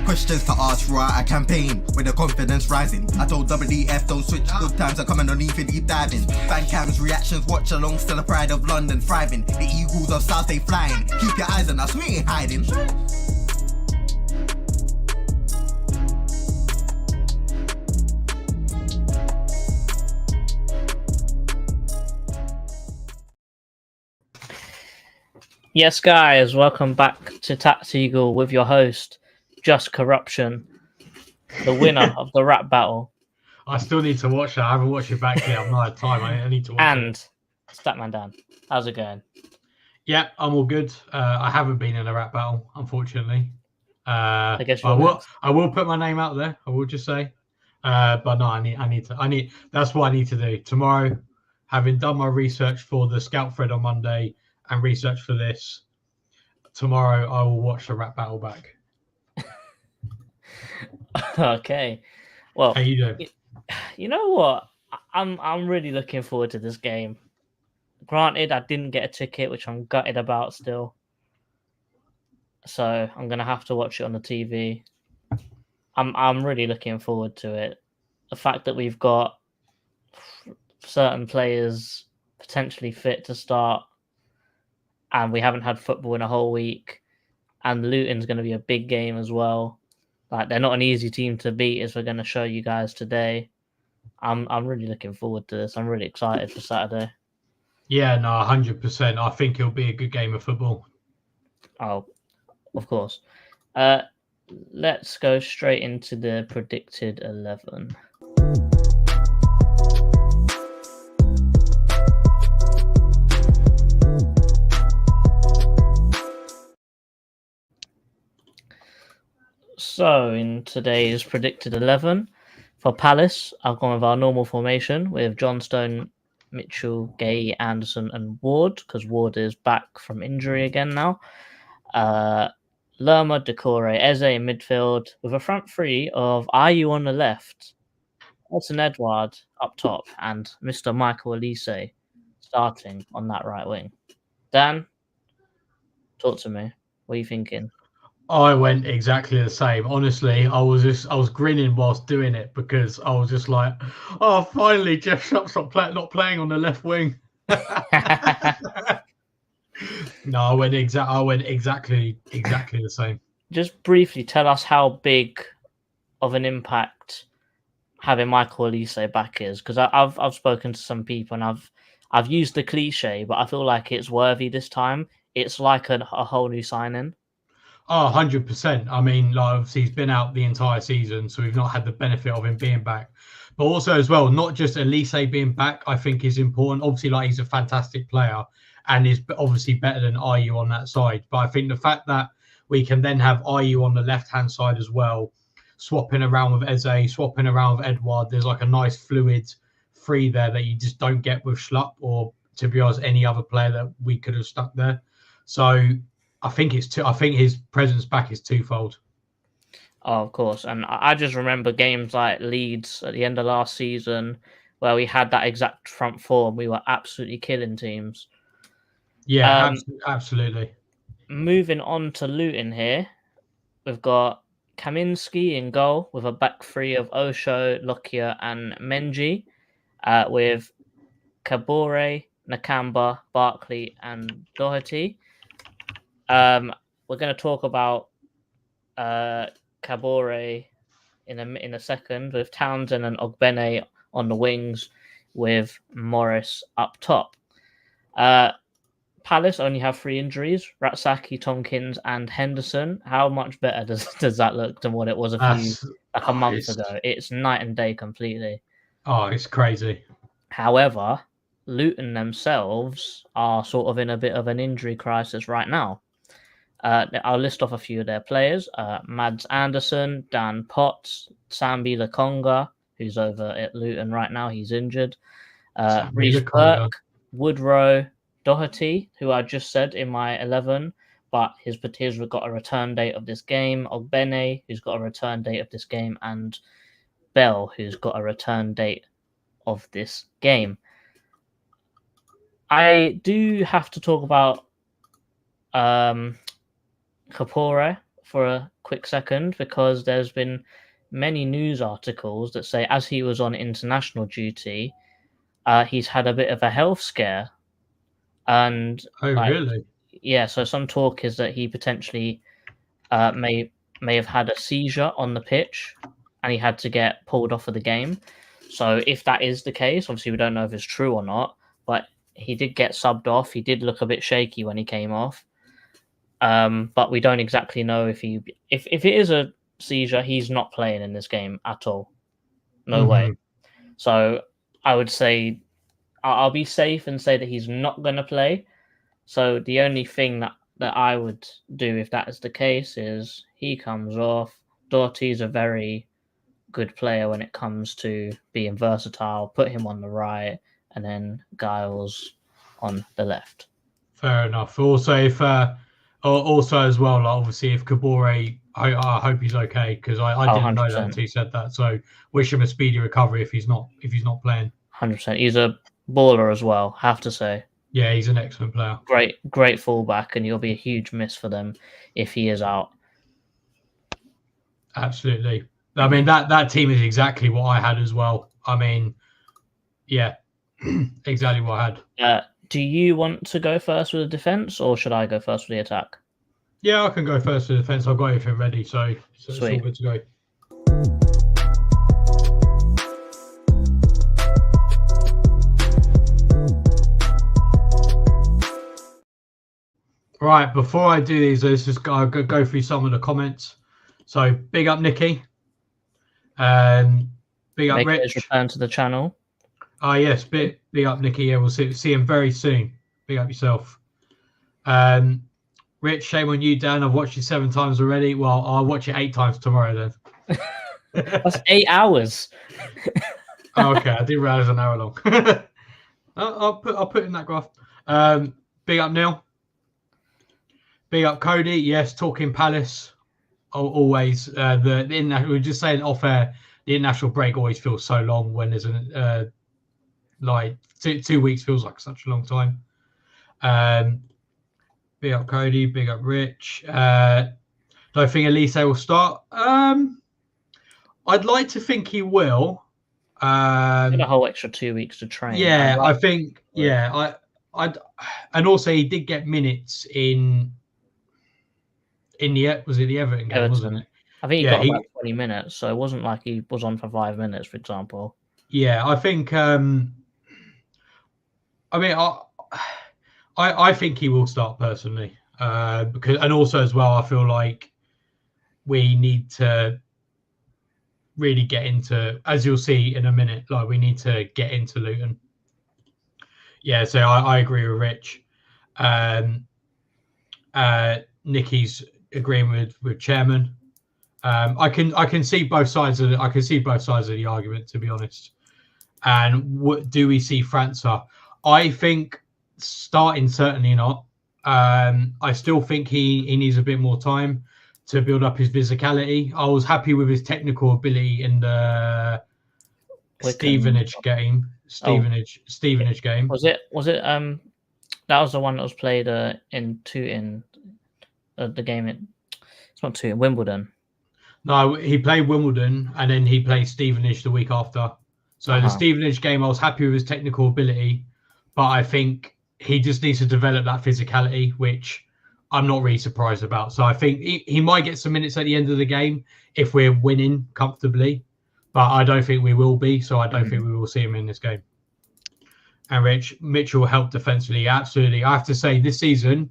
Questions to ask, right? I campaign with the confidence rising. I told WDF don't switch, good times are coming on even deep diving. Fan cams, reactions, watch along, still the pride of London thriving. The Eagles of South, they flying. Keep your eyes on us, we ain't hiding. Yes, guys, welcome back to TACT-EAGLE with your host, Just Corruption, the winner of the rap battle. I still need to watch that. I haven't watched it back yet. I've not had time. I need to watch it. And Statman Dan, how's it going? Yeah, I'm all good. I haven't been in a rap battle, unfortunately. I guess I will put my name out there. I will just say, but no, I need. That's what I need to do tomorrow. Having done my research for the Scout thread on Monday and research for this, tomorrow I will watch the rap battle back. Okay, well, how you doing? You know what? I'm really looking forward to this game. Granted, I didn't get a ticket, which I'm gutted about still. So I'm gonna have to watch it on the TV. I'm really looking forward to it. The fact that we've got certain players potentially fit to start, and we haven't had football in a whole week, and Luton's going to be a big game as well. Like, they're not an easy team to beat, as we're going to show you guys today. I'm really looking forward to this. I'm really excited for Saturday. Yeah, no, 100%. I think it'll be a good game of football. Oh, of course. Let's go straight into the predicted 11. So, in today's predicted 11, for Palace, I've gone with our normal formation with Johnstone, Mitchell, Gay, Anderson, and Ward, because Ward is back from injury again now. Lerma, Decore, Eze in midfield, with a front three of Ayew on the left, Edson Edouard up top, and Mr. Michael Olise starting on that right wing. Dan, talk to me. What are you thinking? I went exactly the same. Honestly, I was grinning whilst doing it because I was just like, "Oh, finally, Jeff Shutt's not playing on the left wing." No, I went exactly the same. Just briefly tell us how big of an impact having Michael Olise back is, because I've spoken to some people and I've used the cliche, but I feel like it's worthy this time. It's like a whole new signing. Oh, 100%. I mean, like, obviously he's been out the entire season, so we've not had the benefit of him being back. But also as well, not just Olise being back, I think is important. Obviously, like, he's a fantastic player and is obviously better than Ayew on that side. But I think the fact that we can then have Ayew on the left-hand side as well, swapping around with Eze, swapping around with Edouard, there's like a nice fluid free there that you just don't get with Schlupp or, to be honest, any other player that we could have stuck there. So I think his presence back is twofold. Oh, of course. And I just remember games like Leeds at the end of last season where we had that exact front four and we were absolutely killing teams. Yeah, absolutely. Moving on to Luton here, we've got Kaminski in goal with a back three of Osho, Lockyer and Menji, with Kabore, Nakamba, Barkley and Doherty. We're going to talk about Kabore in a second, with Townsend and Ogbene on the wings, with Morris up top. Palace only have 3 injuries: Ratsaki, Tompkins, and Henderson. How much better does that look than what it was a month ago? It's night and day completely. Oh, it's crazy. However, Luton themselves are sort of in a bit of an injury crisis right now. I'll list off a few of their players. Mads Anderson, Dan Potts, Sambi Lakonga, who's over at Luton right now. He's injured. Reece Burke, Woodrow, Doherty, who I just said in my 11, but he's got a return date of this game. Ogbene, who's got a return date of this game. And Bell, who's got a return date of this game. I do have to talk about Kapore for a quick second because there's been many news articles that say as he was on international duty, he's had a bit of a health scare. And Oh, really? Yeah, so some talk is that he potentially may have had a seizure on the pitch and he had to get pulled off of the game. So if that is the case, obviously we don't know if it's true or not, but he did get subbed off. He did look a bit shaky when he came off. But we don't exactly know if it is a seizure, he's not playing in this game at all. No way. So I would say I'll be safe and say that he's not going to play. So the only thing that I would do if that is the case is he comes off. Doherty's a very good player when it comes to being versatile. Put him on the right, and then Giles on the left. Fair enough. Also, if also as well, like obviously, if Kabore, I hope he's okay because I didn't know that until he said that. So wish him a speedy recovery if he's not playing. 100%. He's a baller as well, have to say. Yeah, he's an excellent player. Great fullback, and he'll be a huge miss for them if he is out. Absolutely. I mean, that team is exactly what I had as well. I mean, yeah, exactly what I had. Do you want to go first with the defense, or should I go first with the attack? Yeah, I can go first with the defense. I've got everything ready, so it's all good to go. Right, before I do these, let's just go through some of the comments. So, big up Nicky. Big up Rich. Return to the channel. Yes, big up Nicky. Yeah, we'll see him very soon. Big up yourself. Rich, shame on you, Dan. I've watched it 7 times already. Well, I'll watch it 8 times tomorrow then. That's 8 hours. Okay, I didn't realize an hour long. I'll put in that graph. Big up Neil. Big up Cody. Yes, talking Palace. Always. We were just saying off air. The international break always feels so long when there's like 2 weeks feels like such a long time. Big up Cody. Big up Rich. Do I think Elise will start? I'd like to think he will. A whole extra 2 weeks to train. Yeah, I think. Yeah, and also he did get minutes in the Everton game, wasn't it? I think he got about 20 minutes, so it wasn't like he was on for 5 minutes, for example. Yeah, I think. I mean, I think he will start personally, because, and also as well, I feel like we need to really get into, as you'll see in a minute, like we need to get into Luton. Yeah, so I agree with Rich. Nicky's agreeing with Chairman. I can see both sides of it. I can see both sides of the argument, to be honest. And do we see França? I think starting, certainly not. I still think he needs a bit more time to build up his physicality. I was happy with his technical ability in the Stevenage game. Stevenage game. Was it? That was the one that was played in the game. It's not in Wimbledon. No, he played Wimbledon and then he played Stevenage the week after. So the Stevenage game, I was happy with his technical ability, but I think he just needs to develop that physicality, which I'm not really surprised about. So I think he might get some minutes at the end of the game if we're winning comfortably, but I don't think we will be. So I don't think we will see him in this game. And Rich, Mitchell helped defensively. Absolutely. I have to say this season,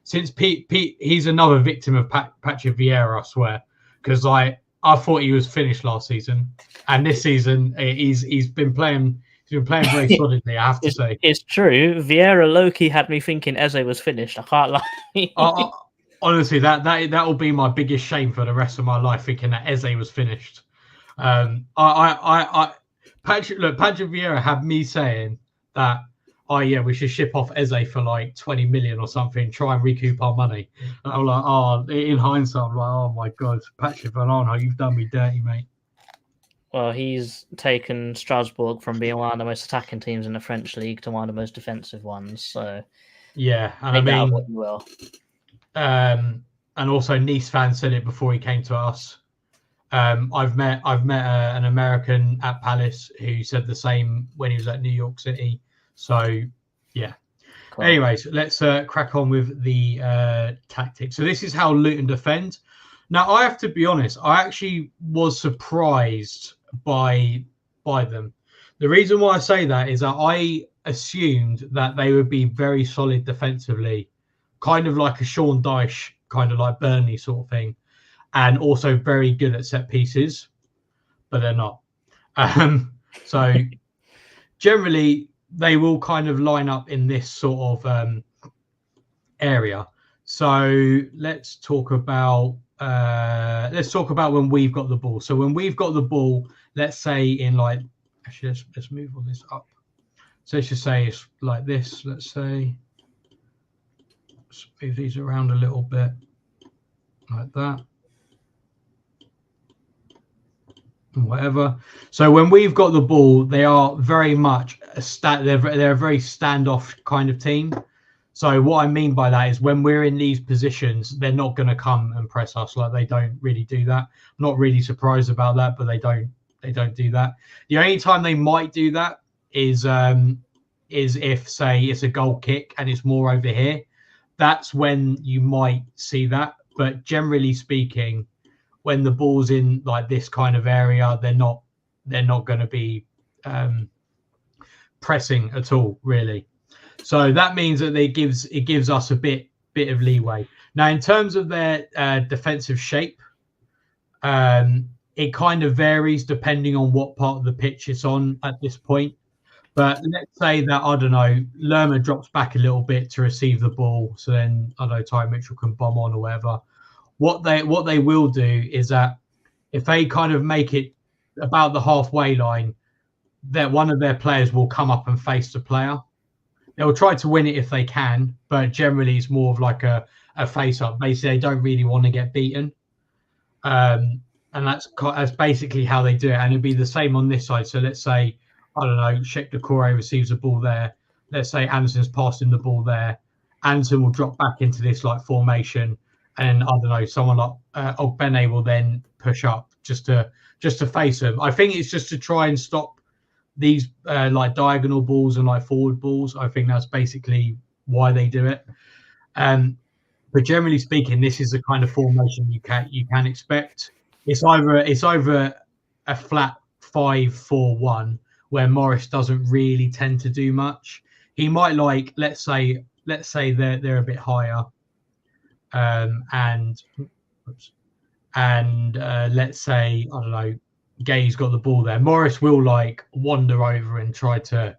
since Pete, he's another victim of Patrick Vieira, I swear. Because I thought he was finished last season, and this season he's been playing very solidly. I have to say it's true. Vieira low-key had me thinking Eze was finished. I can't lie. Honestly, that will be my biggest shame for the rest of my life, thinking that Eze was finished. Patrick Vieira had me saying that. Oh yeah, we should ship off Eze for like 20 million or something, try and recoup our money. And I'm like, in hindsight, I'm like, oh my God, Patrick Vieira, you've done me dirty, mate. Well, he's taken Strasbourg from being one of the most attacking teams in the French league to one of the most defensive ones. So yeah, and I mean, what you will. and also Nice fans said it before he came to us. I've met an American at Palace who said the same when he was at New York City. So yeah. Cool. Anyways, let's crack on with the tactics. So this is how Luton defend. Now I have to be honest, I actually was surprised by them. The reason why I say that is that I assumed that they would be very solid defensively, kind of like a Sean Dyche, kind of like Burnley sort of thing, and also very good at set pieces, but they're not. So generally they will kind of line up in this sort of area. So let's talk about when we've got the ball. So when we've got the ball, let's say in like, actually let's move all this up. So let's just say it's like this. Let's say, let's move these around a little bit, like that, and whatever. So when we've got the ball, they are very much they're a very standoff kind of team. So what I mean by that is when we're in these positions, they're not going to come and press us. Like, they don't really do that. I'm not really surprised about that, but they don't do that. The only time they might do that is if, say, it's a goal kick and it's more over here. That's when you might see that. But generally speaking, when the ball's in like this kind of area, they're not going to be pressing at all, really. So that means that it gives us a bit of leeway. Now, in terms of their defensive shape, it kind of varies depending on what part of the pitch it's on at this point. But let's say that, I don't know, Lerma drops back a little bit to receive the ball, so then, I don't know, Ty Mitchell can bomb on or whatever. What they will do is that if they kind of make it about the halfway line, that one of their players will come up and face the player. They'll try to win it if they can, but generally it's more of like a face-up. Basically, they don't really want to get beaten. And that's basically how they do it. And it'd be the same on this side. So let's say, I don't know, Sheikh Doucouré receives the ball there. Let's say Anderson's passing the ball there. Anderson will drop back into this like formation. And I don't know, someone like Ogbene will then push up just to face them. I think it's just to try and stop these like diagonal balls and like forward balls. I think that's basically why they do it. But generally speaking, this is the kind of formation you can expect. It's either a flat 5-4-1 where Morris doesn't really tend to do much. He might like, let's say they're a bit higher, and let's say, I don't know, Gay's got the ball there. Morris will like wander over and try to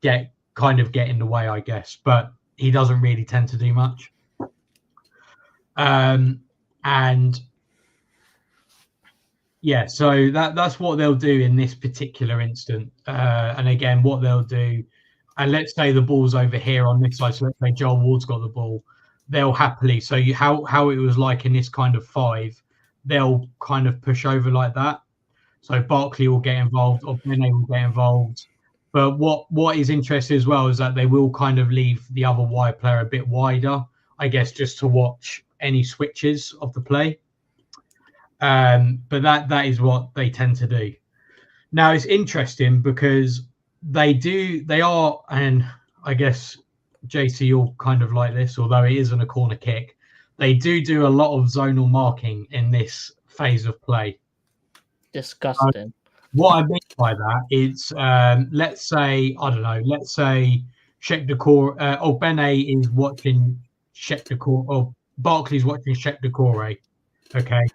get in the way, I guess, but he doesn't really tend to do much. And yeah, so that's what they'll do in this particular instant. And again, what they'll do, and let's say the ball's over here on this side. So let's say Joel Ward's got the ball. They'll happily, so how it was like in this kind of 5, they'll kind of push over like that. So Barkley will get involved, or Bene will get involved. But what is interesting as well is that they will kind of leave the other wide player a bit wider, I guess, just to watch any switches of the play. But that is what they tend to do. Now, it's interesting because they are, and I guess, JC, you're kind of like this, although it isn't a corner kick. They do a lot of zonal marking in this phase of play. Disgusting. What I mean by that is, let's say, I don't know, let's say Sheikh Doucouré, or Bene is watching Sheikh Doucouré, or Barkley's watching Sheikh Doucouré, okay?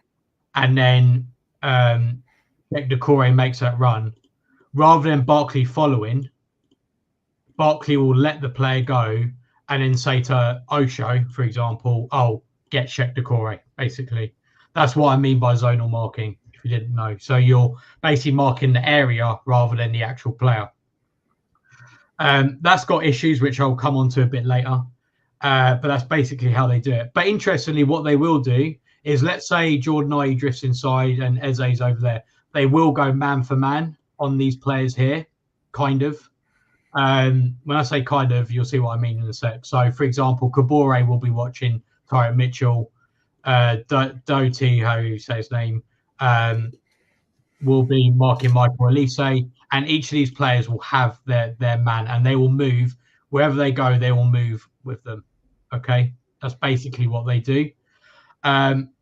And then Sheikh Doucouré makes that run. Rather than Barkley following, Barkley will let the player go and then say to Osho, for example, oh, get Sheikh Doucouré, basically. That's what I mean by zonal marking, if you didn't know. So you're basically marking the area rather than the actual player. That's got issues, which I'll come on to a bit later. But that's basically how they do it. But interestingly, what they will do is, let's say Jordan Ayew drifts inside and Eze's over there. They will go man for man on these players here, kind of. When I say kind of, you'll see what I mean in a sec. So, for example, Kabore will be watching Tyrone Mitchell. Doty, how you say his name, will be marking Michael Elise, and each of these players will have their man, and they will move wherever they go. They will move with them. Okay, that's basically what they do.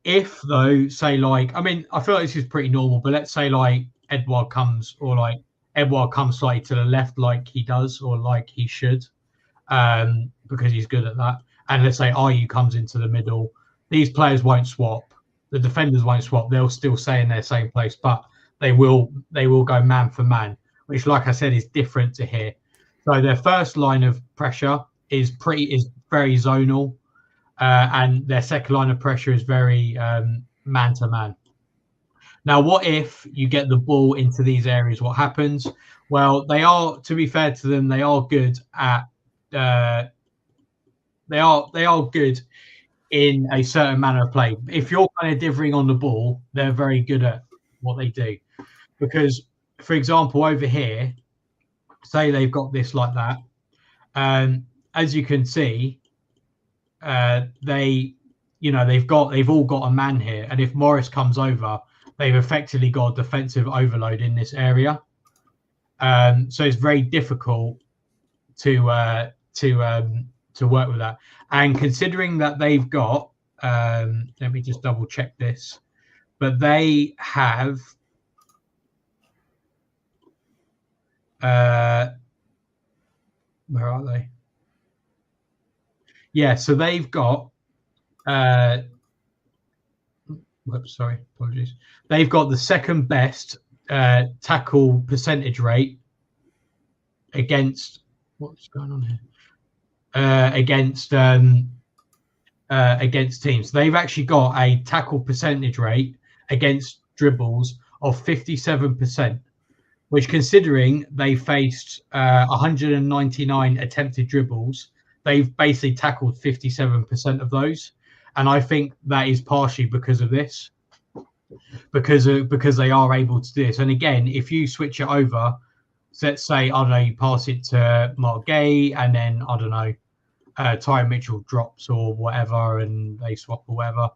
If though, say like, I mean, I feel like this is pretty normal, but let's say like Edouard comes slightly to the left, like he does, or like he should, because he's good at that. And let's say RU comes into the middle. These players won't swap. The defenders won't swap. They'll still stay in their same place, but they will go man for man, which, like I said, is different to here. So their first line of pressure is very zonal, and their second line of pressure is very man to man. Now, what if you get the ball into these areas? What happens? Well, they are, to be fair to them, they are good at they are good in a certain manner of play. If you're kind of dithering on the ball, they're very good at what they do. Because, for example, over here, say they've got this like that, as you can see, they've all got a man here, and if Morris comes over, they've effectively got a defensive overload in this area. So it's very difficult to work with that. And considering that they've got, let me just double check this, but they have where are they? Yeah, so they've got sorry, apologies. They've got the second best tackle percentage rate against what's going on here? Against teams. They've actually got a tackle percentage rate against dribbles of 57%, which, considering they faced 199 attempted dribbles, they've basically tackled 57% of those. And I think that is partially because of this, because they are able to do this. And again, if you switch it over, so let's say, I don't know, you pass it to Mark Gay, and then, I don't know, Ty Mitchell drops or whatever, and they swap or whatever.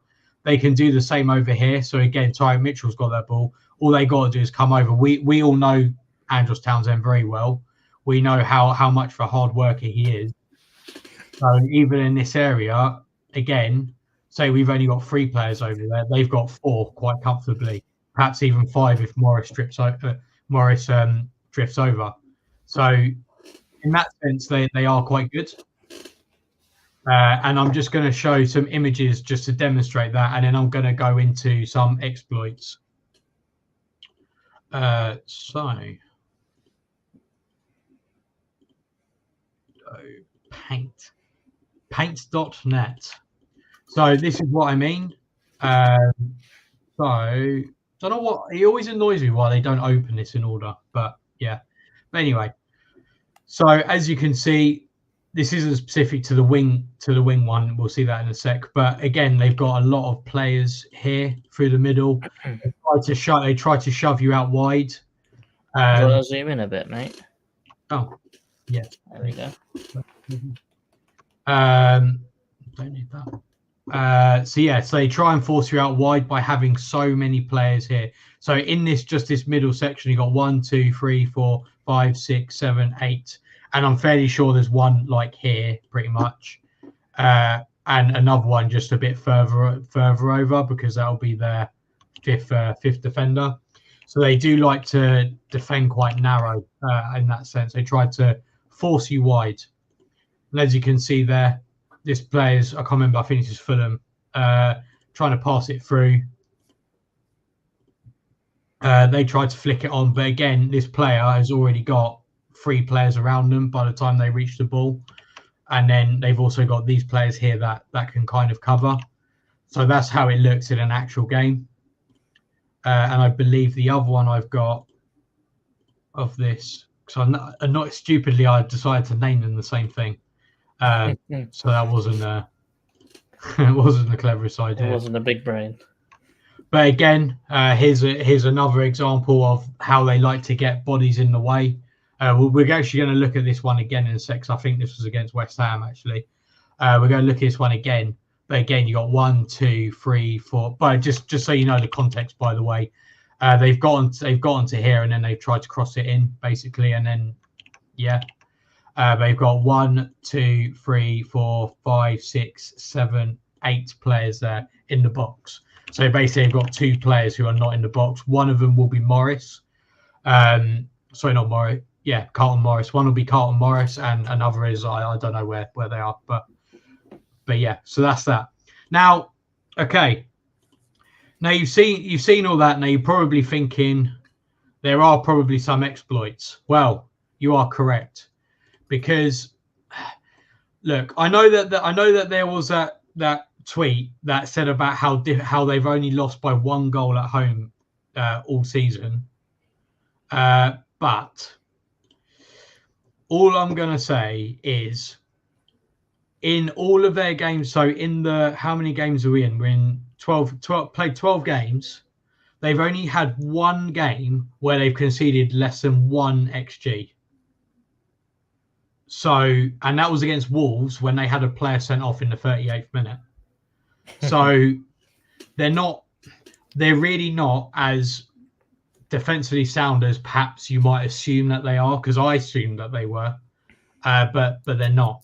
They can do the same over here. So again, Ty Mitchell's got that ball. All they got to do is come over. We all know Andros Townsend very well. We know how much of a hard worker he is. So even in this area, again, say we've only got 3 players over there. They've got 4 quite comfortably, perhaps even 5 if Morris drifts over. So in that sense, they are quite good. And I'm just going to show some images just to demonstrate that, and then I'm going to go into some exploits. Paint.net. So this is what I mean. So don't know what, it always annoys me why they don't open this in order, but yeah. But anyway, so as you can see, this isn't specific to the wing one. We'll see that in a sec. But again, they've got a lot of players here through the middle. They try to shove you out wide. I'll zoom in a bit, mate. Oh, yeah. There we go. Don't need that. So they try and force you out wide by having so many players here. So in this middle section, you got 1, 2, 3, 4, 5, 6, 7, 8. And I'm fairly sure there's one like here, pretty much, and another one just a bit further over, because that'll be their fifth defender. So they do like to defend quite narrow in that sense. They try to force you wide. And as you can see there, this player's, I can't remember, I think this is Fulham, trying to pass it through. They tried to flick it on, but again, this player has already got 3 players around them by the time they reach the ball, and then they've also got these players here that can kind of cover. So that's how it looks in an actual game. And I believe the other one I've got of this, so I'm not stupidly, I decided to name them the same thing. So that wasn't it wasn't the cleverest idea. It wasn't a big brain. But again, here's another example of how they like to get bodies in the way. We're actually going to look at this one again in a sec, because I think this was against West Ham, actually. We're going to look at this one again. But again, you got 1, 2, 3, 4. But just so you know the context, by the way, they've gotten to here and then they've tried to cross it in basically, and then they've got 1, 2, 3, 4, 5, 6, 7, 8 players there in the box. So basically, they've got 2 players who are not in the box. One of them will be Morris. Sorry, not Morris. Yeah, Carlton Morris. One will be Carlton Morris, and another is I don't know where they are, but yeah. So that's that. Now, okay. Now you've seen all that. Now you're probably thinking there are probably some exploits. Well, you are correct, because look, I know that there was that tweet that said about how they've only lost by 1 goal at home all season. But all I'm going to say is in all of their games, so in the, how many games are we in? We're in 12, played 12 games. They've only had 1 game where they've conceded less than 1 XG. So, and that was against Wolves when they had a player sent off in the 38th minute. So they're really not as defensively sound as perhaps you might assume that they are, because I assumed that they were, but they're not.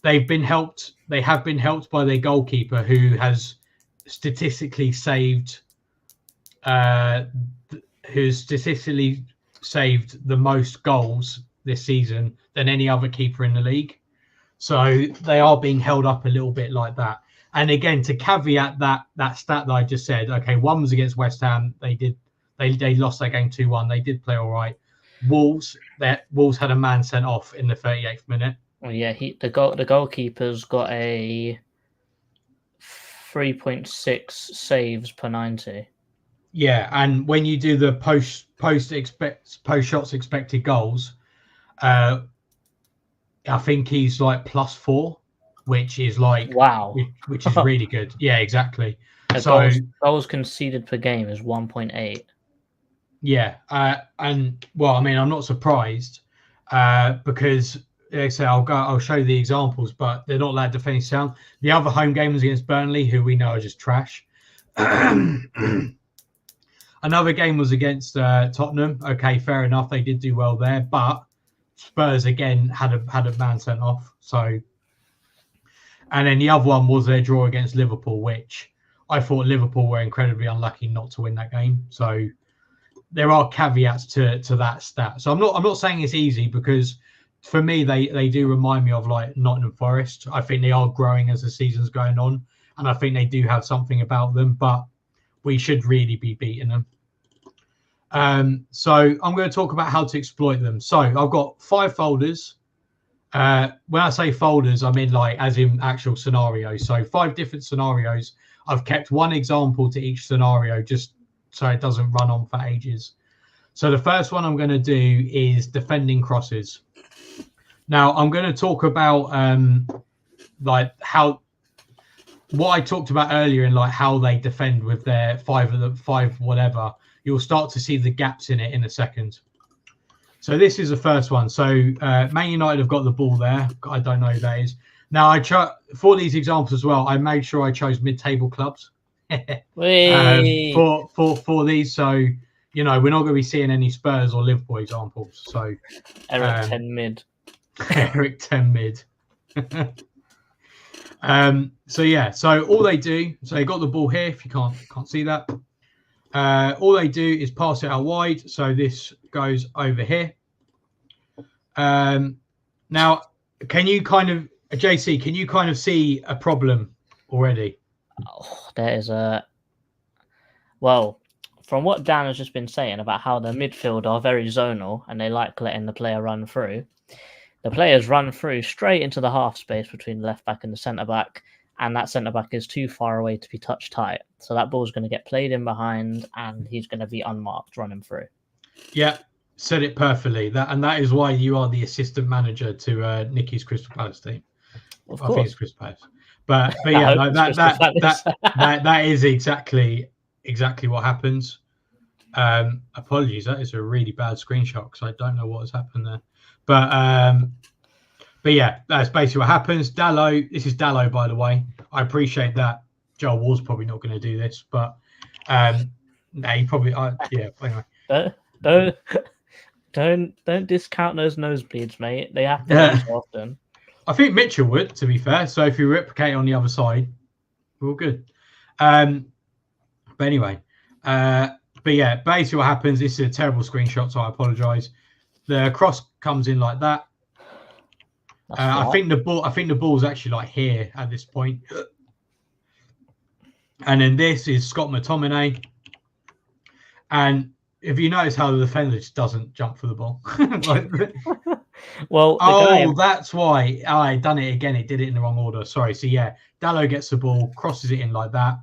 They have been helped by their goalkeeper, who has statistically saved the most goals this season than any other keeper in the league. So they are being held up a little bit like that. And again, to caveat that stat that I just said, okay, one was against West Ham. They lost that game 2-1. They did play all right. Wolves had a man sent off in the 38th minute. Well, yeah, the goalkeeper's got a 3.6 saves per 90. Yeah, and when you do the post shots expected goals, I think he's like +4, which is like wow, which is really good. Yeah, exactly. So goals conceded per game is 1.8. Yeah, and well, I mean, I'm not surprised because like I say, I'll show you the examples, but they're not that defending sound. The other home game was against Burnley, who we know are just trash. Another game was against Tottenham. Okay, fair enough, they did do well there, but Spurs again had a man sent off. So, and then the other one was their draw against Liverpool, which I thought Liverpool were incredibly unlucky not to win that game. So there are caveats to that stat. So I'm not saying it's easy, because for me they do remind me of like Nottingham Forest. I think they are growing as the season's going on, and I think they do have something about them, but we should really be beating them. So I'm going to talk about how to exploit them. So I've got 5 folders. When I say folders, I mean like as in actual scenarios. So 5 different scenarios. I've kept 1 example to each scenario just so it doesn't run on for ages. So the first one I'm going to do is defending crosses. Now I'm going to talk about like what I talked about earlier in like how they defend with their 5 whatever. You'll start to see the gaps in it in a second. So this is the first one. So Man United have got the ball there. I don't know who that is. Now for these examples as well, I made sure I chose mid-table clubs for these. So you know we're not going to be seeing any Spurs or Liverpool examples. So Eric 10 mid. Eric 10 mid. So yeah, so all they do, so they got the ball here. If you can't see that, all they do is pass it out wide. So this goes over here. Now, can you kind of, JC, can you kind of see a problem already? Oh, there is well, from what Dan has just been saying about how the midfield are very zonal and they like letting the player run through. The players run through straight into the half space between the left back and the centre back, and that centre back is too far away to be touch tight. So that ball's going to get played in behind, and he's going to be unmarked running through. Yeah, said it perfectly. That is why you are the assistant manager to Nicky's Crystal Palace team. Of course. I think it's Crystal Palace, but yeah, no, that is exactly what happens. Apologies, that is a really bad screenshot because I don't know what has happened there. But yeah, that's basically what happens. Dallo, this is Dallo, by the way. I appreciate that Joel Ward's probably not going to do this, but no, he probably yeah. Anyway, don't discount those nosebleeds, mate. They happen every so often. I think Mitchell would, to be fair. So if you replicate on the other side, we're all good. But anyway, but yeah, basically what happens. This is a terrible screenshot, so I apologise. The cross comes in like that. I think the ball's actually like here at this point. And then this is Scott McTominay. And if you notice how the defender just doesn't jump for the ball. Well, that's why I done it again. It did it in the wrong order. Sorry. So yeah, Dalot gets the ball, crosses it in like that.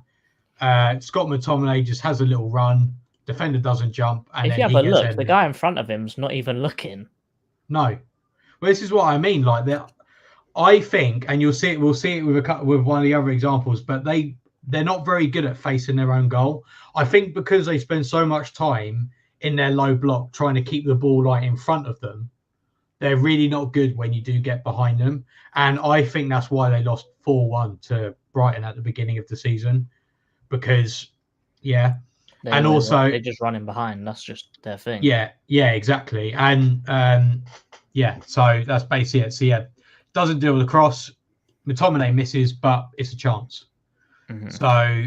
Scott McTominay just has a little run. Defender doesn't jump. And if then you have a look, the guy in front of him's not even looking. No. Well, this is what I mean. Like that, I think, and you'll see it. We'll see it with one of the other examples. But they're not very good at facing their own goal. I think because they spend so much time in their low block trying to keep the ball like in front of them, they're really not good when you do get behind them. And I think that's why they lost 4-1 to Brighton at the beginning of the season. Because, yeah. And also they're just running behind. That's just their thing. Yeah, exactly. And yeah, so that's basically it. So yeah, doesn't deal with the cross. McTominay misses, but it's a chance. Mm-hmm. So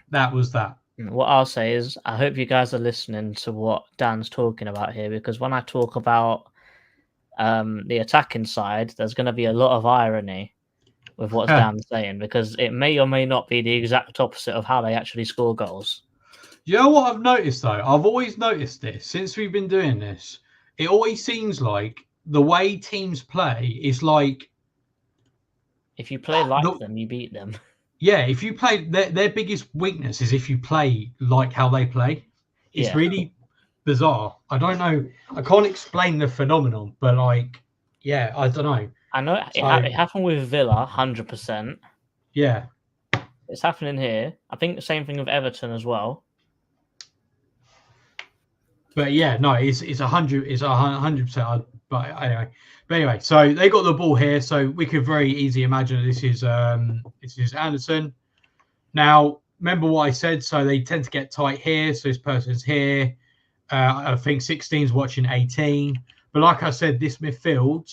that was that. What I'll say is I hope you guys are listening to what Dan's talking about here, because when I talk about the attacking side, there's going to be a lot of irony with what Dan's saying, because it may or may not be the exact opposite of how they actually score goals. You know what I've noticed, though? I've always noticed this since we've been doing this. It always seems like the way teams play is like... If you play like them, you beat them. Yeah, if you play... Their biggest weakness is if you play like how they play. It's really bizarre. I don't know. I can't explain the phenomenon, but like, yeah, I don't know. I know it happened with Villa, 100%. Yeah. It's happening here. I think the same thing with Everton as well. But yeah, no, it's 100%. But anyway, so they got the ball here, so we could very easily imagine this is Anderson. Now, remember what I said? So they tend to get tight here. So this person's here. I think 16's watching 18. But like I said, this midfield,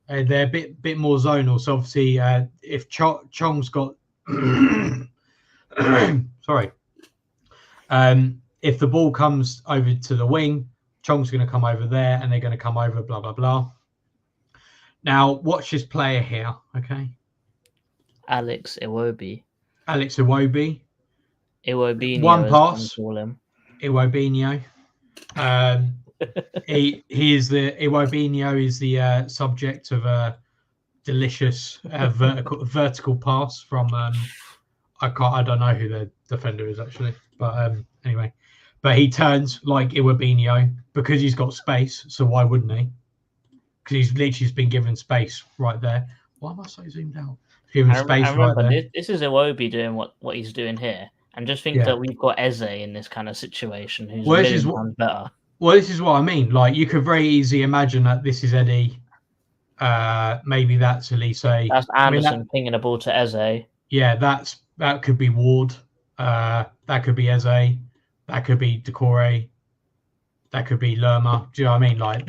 they're a bit more zonal. So obviously, if Chong's got, sorry, if the ball comes over to the wing, Chong's going to come over there, and they're going to come over, blah, blah, blah. Now, watch this player here, okay? Alex Iwobi. Iwobinho. One pass. Iwobinho. Iwobinho is the subject of a delicious vertical pass from I don't know who the defender is actually, but anyway. But he turns like Iwobinho because he's got space. So why wouldn't he? Because he's literally just been given space right there. Why am I so zoomed out? Given space right there. This is Iwobi doing what he's doing here. And just think that we've got Eze in this kind of situation who's a million times better. Well, this is what I mean. Like, you could very easily imagine that this is Eddie. Maybe that's Elise. That's Anderson pinging a ball to Eze. Yeah, that could be Ward. That could be Eze. That could be Decore. That could be Lerma. Do you know what I mean? Like,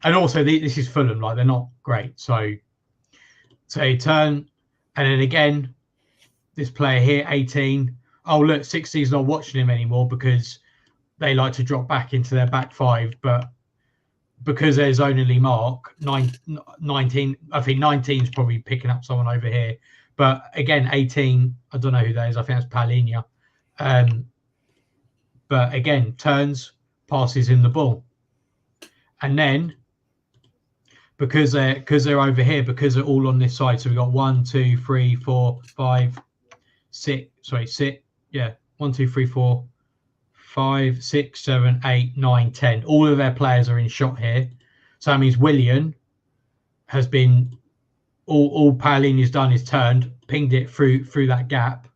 and also this is Fulham. Like, they're not great. So you turn, and then again, this player here, 18. Oh, look, 60's not watching him anymore because they like to drop back into their back five. But because there's only Mark, 19, I think 19's probably picking up someone over here. But again, 18, I don't know who that is. I think that's Paulinho. But again, turns, passes in the ball. And then, because they're over here, because they're all on this side, so we've got 1, 2, 3, 4, 5, 6. Sorry, 6. Yeah, 1, 2, 3, 4, 5, 6, 7, 8, 9, 10. All of their players are in shot here. So that means Willian has been, all Paulinho's done is turned, pinged it through that gap.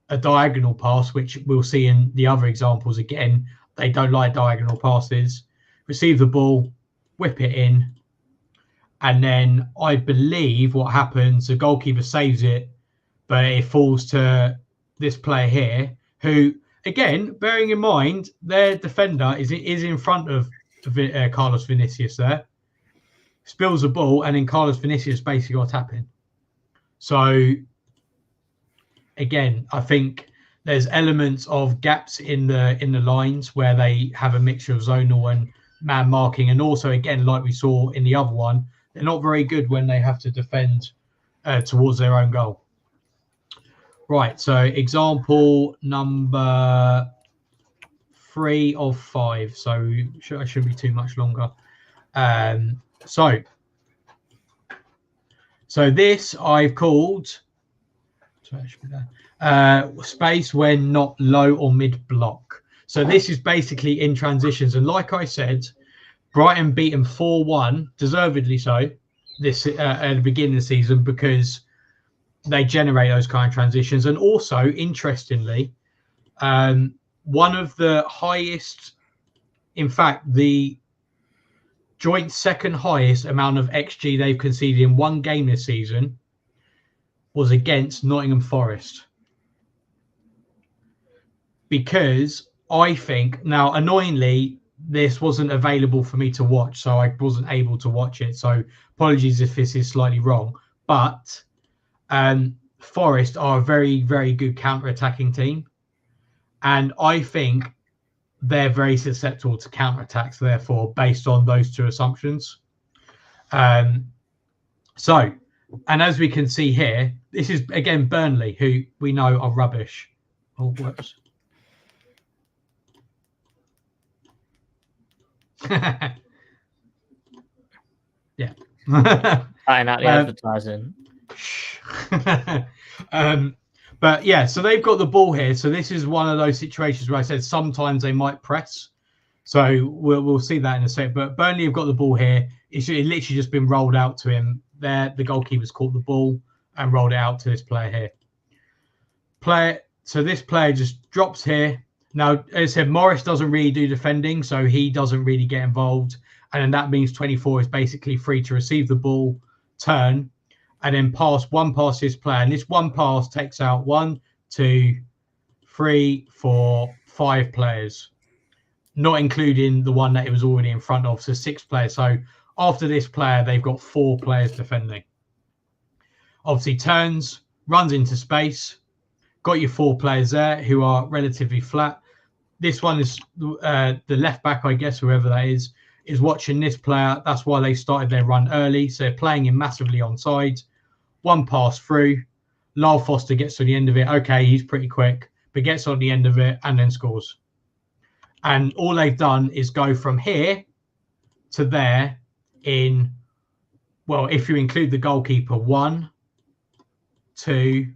A diagonal pass, which we'll see in the other examples again. They don't like diagonal passes. Receive the ball, whip it in. And then I believe what happens, the goalkeeper saves it, but it falls to this player here, who, again, bearing in mind, their defender is in front of Carlos Vinicius there, spills the ball, and then Carlos Vinicius basically got a tap in. So, again, I think there's elements of gaps in the lines where they have a mixture of zonal and man marking, and also, again, like we saw in the other one, they're not very good when they have to defend towards their own goal. Right, so example number 3 of 5. So I shouldn't be too much longer. So this I've called space when not low or mid block. So this is basically in transitions. And like I said, Brighton beaten 4-1, deservedly so, this at the beginning of the season, because they generate those kind of transitions. And also, interestingly, one of the highest, in fact, the joint second highest amount of XG they've conceded in one game this season was against Nottingham Forest. Because I think, now annoyingly, this wasn't available for me to watch, so I wasn't able to watch it. So apologies if this is slightly wrong. But Forest are a very, very good counter-attacking team. And I think they're very susceptible to counter-attacks, therefore, based on those two assumptions. And as we can see here, this is, again, Burnley, who we know are rubbish. Oh, whoops. Yeah. Cutting out the advertising. But yeah, so they've got the ball here. So this is one of those situations where I said sometimes they might press. So we'll see that in a sec. But Burnley have got the ball here. It literally just been rolled out to him. There, the goalkeeper's caught the ball and rolled it out to this player here. So this player just drops here. Now, as I said, Morris doesn't really do defending, so he doesn't really get involved. And then that means 24 is basically free to receive the ball, turn, and then pass this player. And this one pass takes out 1, 2, 3, 4, 5 players, not including the one that it was already in front of. So 6 players. So after this player, they've got 4 players defending. Obviously turns, runs into space. Got your 4 players there who are relatively flat. This one is the left back, I guess, whoever that is watching this player. That's why they started their run early. So they're playing him massively onside. One pass through. Lyle Foster gets to the end of it. Okay, he's pretty quick, but gets on the end of it and then scores. And all they've done is go from here to there in, well, if you include the goalkeeper, 1, 2,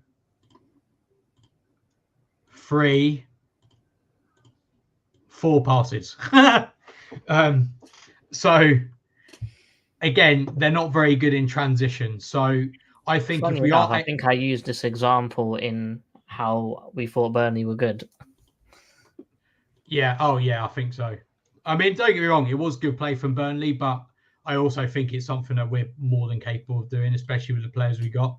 3, 4 passes. So again, they're not very good in transition. So I think Funny enough, I think I used this example in how we thought Burnley were good. Yeah. Oh, yeah. I think so. I mean, don't get me wrong. It was good play from Burnley, but I also think it's something that we're more than capable of doing, especially with the players we got.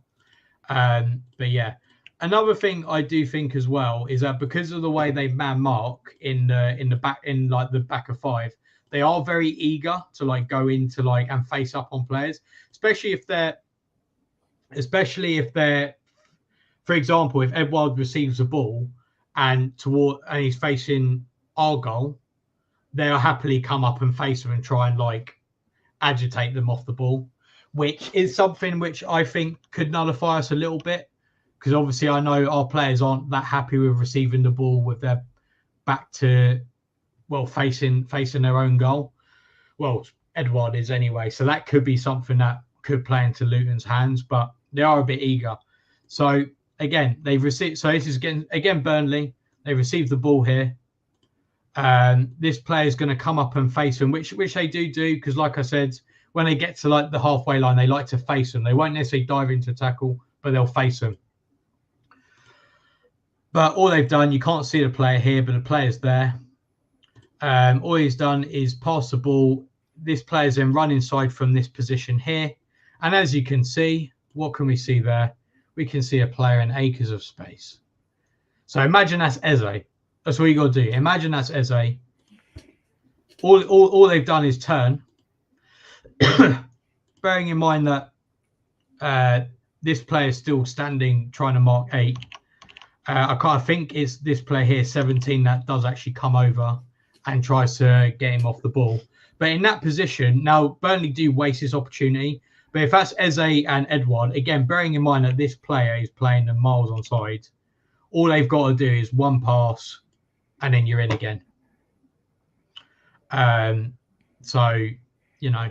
But yeah. Another thing I do think as well is that because of the way they man mark in the back, in like the back of 5, they are very eager to like go into like and face up on players, especially if they're, for example, if Edouard receives the ball and he's facing our goal, they'll happily come up and face them and try and like agitate them off the ball, which is something which I think could nullify us a little bit. Because obviously I know our players aren't that happy with receiving the ball with their back to, well, facing their own goal. Well, Edouard is anyway. So that could be something that could play into Luton's hands, but they are a bit eager. So again, they've received, so this is again Burnley. They received the ball here. This player is going to come up and face them, which they do because like I said, when they get to like the halfway line, they like to face them. They won't necessarily dive into tackle, but they'll face them. But all they've done, you can't see the player here, but the player's there. All he's done is pass the ball this player's then run inside from this position here. And as you can see, what can we see there? We can see a player in acres of space. So imagine that's Eze. That's what you got to do. Imagine that's Eze. All they've done is turn. Bearing in mind that this player is still standing trying to mark 8. I think it's this player here, 17, that does actually come over and tries to get him off the ball. But in that position, now Burnley do waste this opportunity. But if that's Eze and Edouard, again, bearing in mind that this player is playing them miles on side, all they've got to do is one pass and then you're in again. So, you know,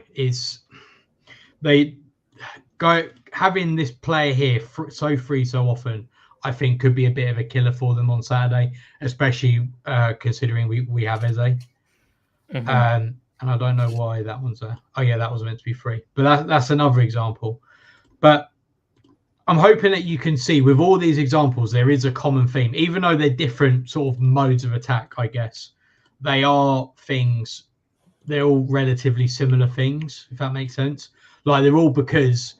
having this player here so free so often, I think could be a bit of a killer for them on Saturday, especially considering we have Eze. Mm-hmm. And I don't know why that one's there. Oh, yeah, that was meant to be free. But that's another example. But I'm hoping that you can see with all these examples, there is a common theme. Even though they're different sort of modes of attack, I guess, they're all relatively similar things, if that makes sense. Like, they're all because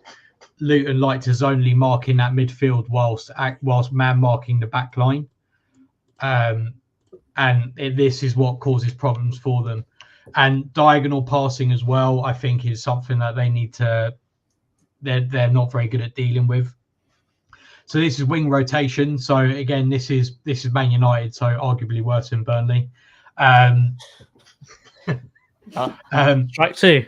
Luton like to zonally mark in that midfield whilst man marking the back line. This is what causes problems for them. And diagonal passing as well, I think, is something that they need to. They're not very good at dealing with. So this is wing rotation. So again, this is Man United, so arguably worse than Burnley. Strike 2.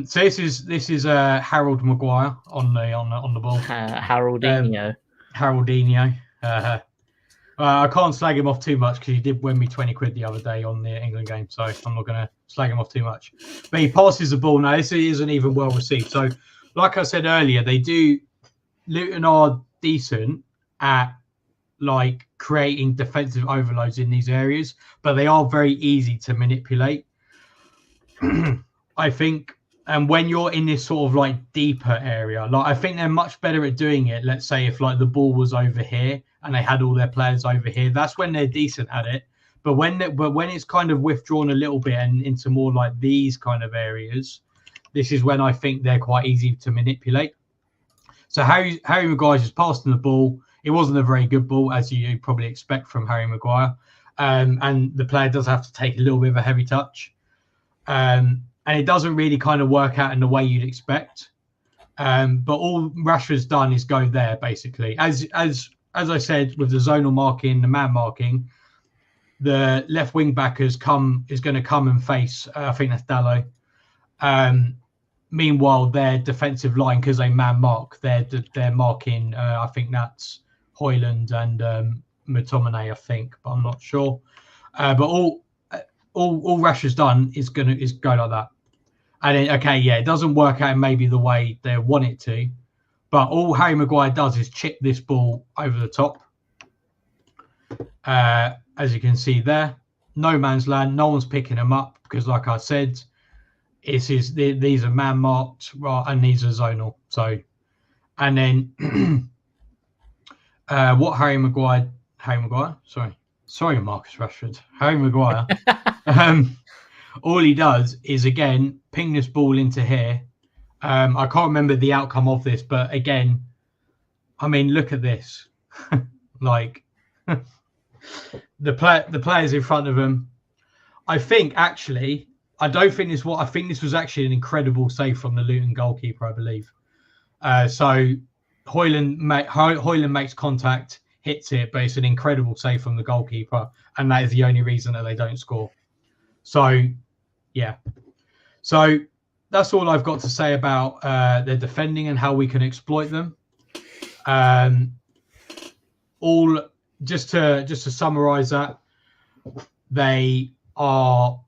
So this is Harold Maguire on the ball. Haroldinho. Haroldinho. I can't slag him off too much because he did win me 20 quid the other day on the England game, so I'm not going to slag him off too much. But he passes the ball now. This isn't even well received. So, like I said earlier, Luton are decent at like creating defensive overloads in these areas, but they are very easy to manipulate. I think, and when you're in this sort of like deeper area, like I think they're much better at doing it. Let's say if like the ball was over here and they had all their players over here, that's when they're decent at it. But when it's kind of withdrawn a little bit and into more like these kind of areas, this is when I think they're quite easy to manipulate. So Harry Maguire just passed them the ball. It wasn't a very good ball, as you probably expect from Harry Maguire. And the player does have to take a little bit of a heavy touch. And it doesn't really kind of work out in the way you'd expect. But all Rashford's done is go there, basically. As I said, with the zonal marking, the man marking, the left wing back is going to come and face, I think that's Dalot. Meanwhile, their defensive line, because they man mark, they're marking, I think that's Højlund and McTominay, I think, but I'm not sure. But all Rashford's done is go like that. And then, okay, yeah, it doesn't work out maybe the way they want it to, but all Harry Maguire does is chip this ball over the top. As you can see there, no man's land, no one's picking them up because, like I said, these are man marked, right, and these are zonal. So, and then what Harry Maguire, sorry, Marcus Rashford, Harry Maguire. All he does is again ping this ball into here. I can't remember the outcome of this, but again, I mean, look at this. Like the players in front of him. I think actually, I think this was actually an incredible save from the Luton goalkeeper, I believe. So Højlund makes contact, hits it, but it's an incredible save from the goalkeeper, and that is the only reason that they don't score. So, yeah. So that's all I've got to say about their defending and how we can exploit them. Just to summarize that, they are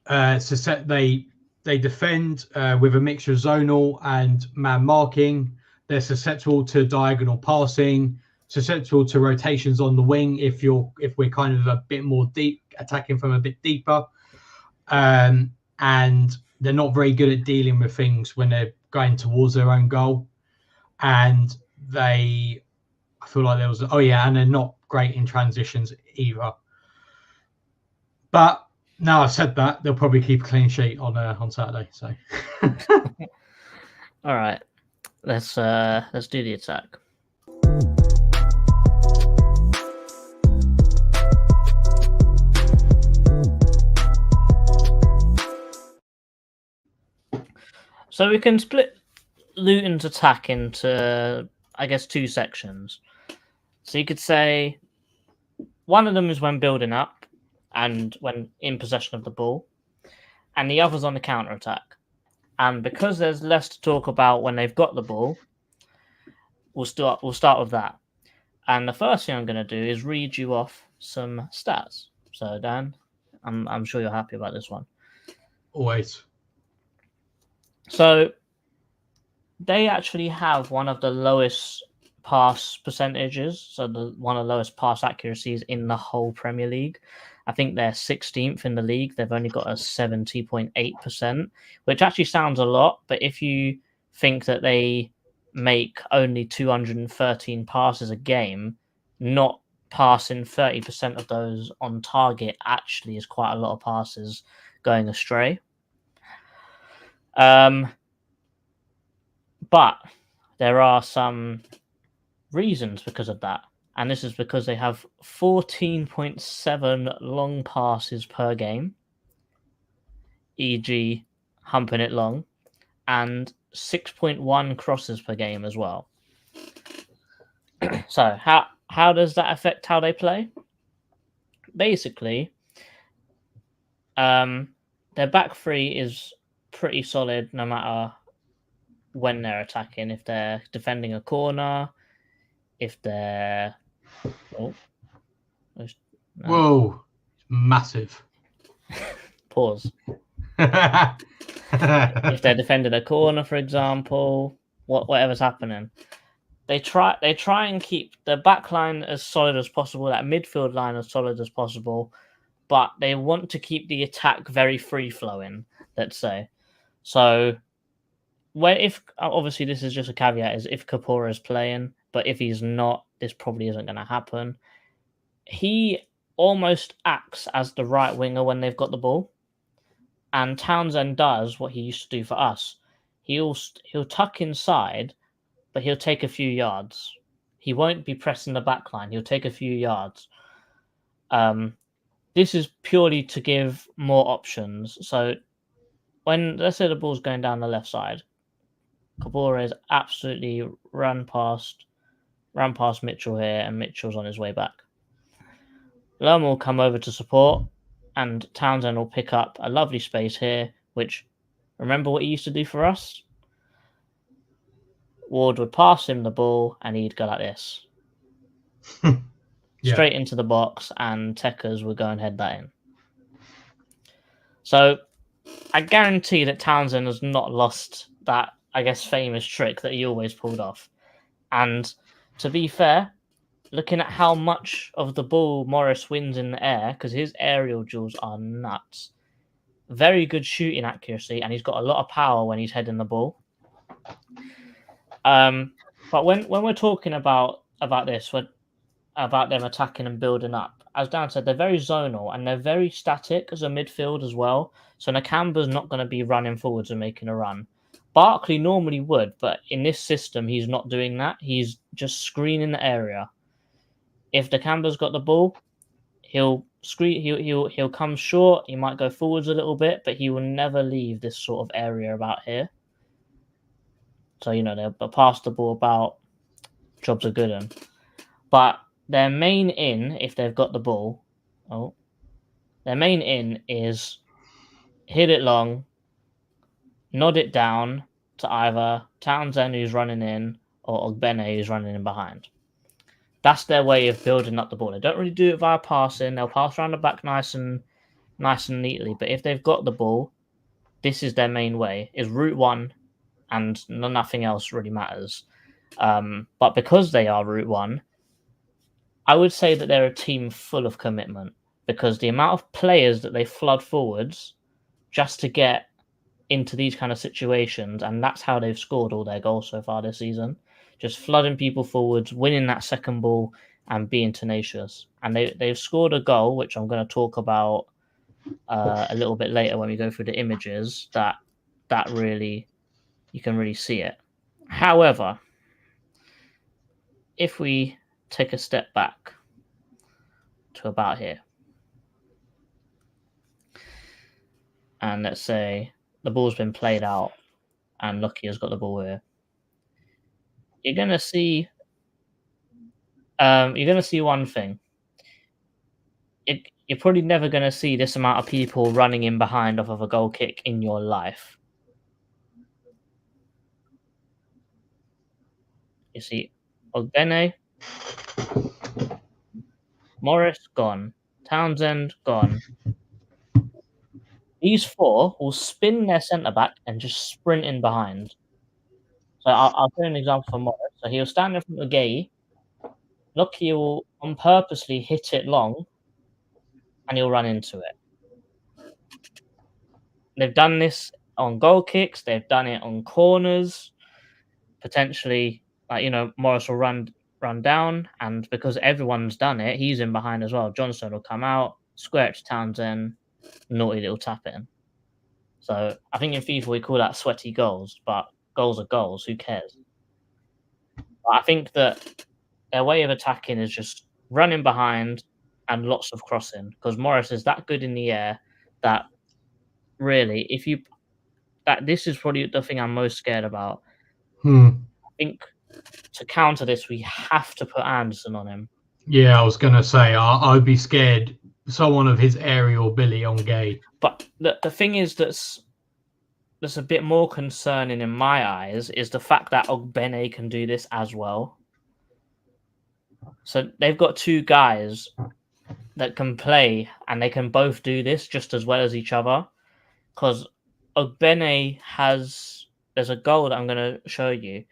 they defend with a mixture of zonal and man marking. They're susceptible to diagonal passing, susceptible to rotations on the wing if we're kind of a bit more deep, attacking from a bit deeper, and they're not very good at dealing with things when they're going towards their own goal. And I feel like and they're not great in transitions either. But Now I've said that, they'll probably keep a clean sheet on Saturday. So All right, let's do the attack. So we can split Luton's attack into, I guess, two sections. So you could say one of them is when building up and when in possession of the ball, and the other's on the counter attack. And because there's less to talk about when they've got the ball, we'll start with that. And the first thing I'm going to do is read you off some stats. So Dan, I'm sure you're happy about this one. always. So they actually have one of the lowest pass percentages, so one of the lowest pass accuracies in the whole Premier League. I think they're 16th in the league. They've only got a 70.8%, which actually sounds a lot, but if you think that they make only 213 passes a game, not passing 30% of those on target actually is quite a lot of passes going astray. But there are some reasons because of that. And this is because they have 14.7 long passes per game, e.g. humping it long, and 6.1 crosses per game as well. So how does that affect how they play? Basically, their back three is pretty solid no matter when they're attacking. If they're defending a corner, if they're Whoa, massive. Pause. If they're defending a corner, for example, whatever's happening, they try and keep the back line as solid as possible, that midfield line as solid as possible, but they want to keep the attack very free flowing. Let's say, so if obviously this is just a caveat, is if Kapora is playing, but if he's not, this probably isn't going to happen. He almost acts as the right winger when they've got the ball. And Townsend does what he used to do for us. He'll tuck inside, but he'll take a few yards. He won't be pressing the back line. He'll take a few yards. This is purely to give more options. So when, let's say the ball's going down the left side, Kabore is absolutely ran past Mitchell here, and Mitchell's on his way back. Lerma will come over to support, and Townsend will pick up a lovely space here, which, remember what he used to do for us? Ward would pass him the ball, and he'd go like this. Yeah. Straight into the box, and Tekers would go and head that in. So I guarantee that Townsend has not lost that, I guess, famous trick that he always pulled off. And to be fair, looking at how much of the ball Morris wins in the air, because his aerial duels are nuts. Very good shooting accuracy, and he's got a lot of power when he's heading the ball. But when we're talking about this, about them attacking and building up, as Dan said, they're very zonal and they're very static as a midfield as well. So Nakamba's not going to be running forwards and making a run. Barkley normally would, but in this system, he's not doing that. He's just screening the area. If Nakamba's got the ball, he'll screen. He'll come short. He might go forwards a little bit, but he will never leave this sort of area about here. So they'll pass the ball about. Jobs are good one. But their main in, if they've got the ball, their main in is hit it long, nod it down to either Townsend, who's running in, or Ogbene, who's running in behind. That's their way of building up the ball. They don't really do it via passing. They'll pass around the back nice and neatly. But if they've got the ball, this is their main way, is route one, and nothing else really matters. But because they are route one, I would say that they're a team full of commitment, because the amount of players that they flood forwards just to get into these kind of situations, and that's how they've scored all their goals so far this season, just flooding people forwards, winning that second ball, and being tenacious. And they've scored a goal, which I'm going to talk about a little bit later when we go through the images, that really, you can really see it. However, if we take a step back to about here, and let's say the ball's been played out and Lucky has got the ball here, you're gonna see one thing. You're probably never gonna see this amount of people running in behind off of a goal kick in your life. You see Ogbene, Morris gone, Townsend gone. These four will spin their centre back and just sprint in behind. So I'll give an example for Morris. So he'll stand in front of Gay. Lucky will on purposely hit it long, and he'll run into it. They've done this on goal kicks. They've done it on corners. Potentially, Morris will run down, and because everyone's done it, he's in behind as well. Johnstone will come out, square it to Townsend, naughty little tap in. So I think in FIFA we call that sweaty goals, but goals are goals. Who cares? But I think that their way of attacking is just running behind and lots of crossing, because Morris is that good in the air that really, this is probably the thing I'm most scared about. I think to counter this, we have to put Anderson on him. Yeah, I was going to say, I'd be scared someone of his aerial Billy on Gay. But the thing is that's a bit more concerning in my eyes is the fact that Ogbene can do this as well. So they've got two guys that can play, and they can both do this just as well as each other. Because Ogbene there's a goal that I'm going to show you.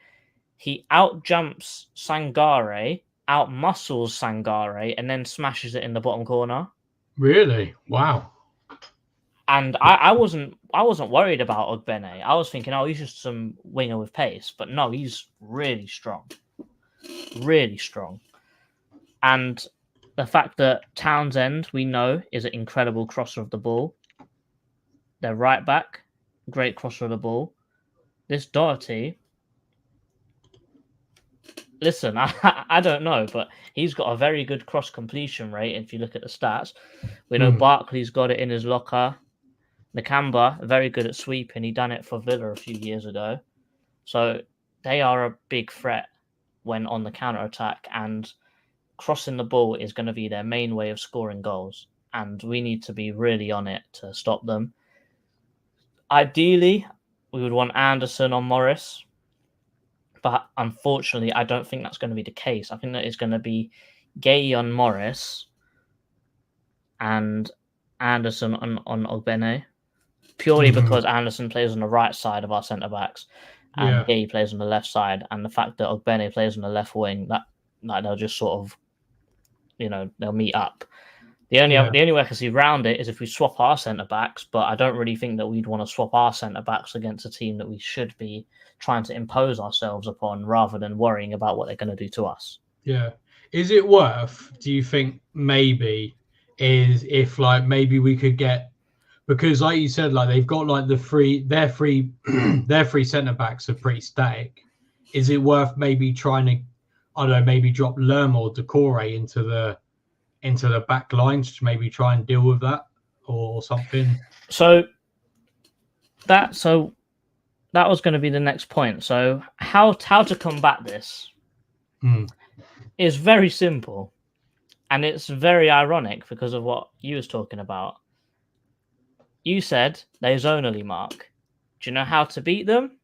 He outjumps Sangare, outmuscles Sangare, and then smashes it in the bottom corner. Really? Wow. And I wasn't worried about Ogbene. I was thinking, he's just some winger with pace. But no, he's really strong. Really strong. And the fact that Townsend, we know, is an incredible crosser of the ball. Their right back, great crosser of the ball. This Doherty, listen, I don't know, but he's got a very good cross completion rate if you look at the stats. We know Barkley's got it in his locker. Nakamba, very good at sweeping. He done it for Villa a few years ago. So they are a big threat when on the counter-attack, and crossing the ball is going to be their main way of scoring goals. And we need to be really on it to stop them. Ideally, we would want Anderson on Morris. But unfortunately, I don't think that's going to be the case. I think that it's going to be Gay on Morris and Anderson on Ogbene. Purely because Anderson plays on the right side of our centre-backs and Gay plays on the left side. And the fact that Ogbene plays on the left wing, that they'll just sort of, they'll meet up. The only way I can see around it is if we swap our centre-backs, but I don't really think that we'd want to swap our centre-backs against a team that we should be trying to impose ourselves upon rather than worrying about what they're going to do to us. Yeah. Is it worth, do you think, maybe, is if, maybe we could get, because like you said, they've got, their three centre-backs are pretty static. Is it worth maybe trying to, I don't know, maybe drop Lerma or Decore into the back lines to maybe try and deal with that or something? So that was going to be the next point. So how to combat this is very simple, and it's very ironic because of what you was talking about. You said they zonally mark. Do you know how to beat them?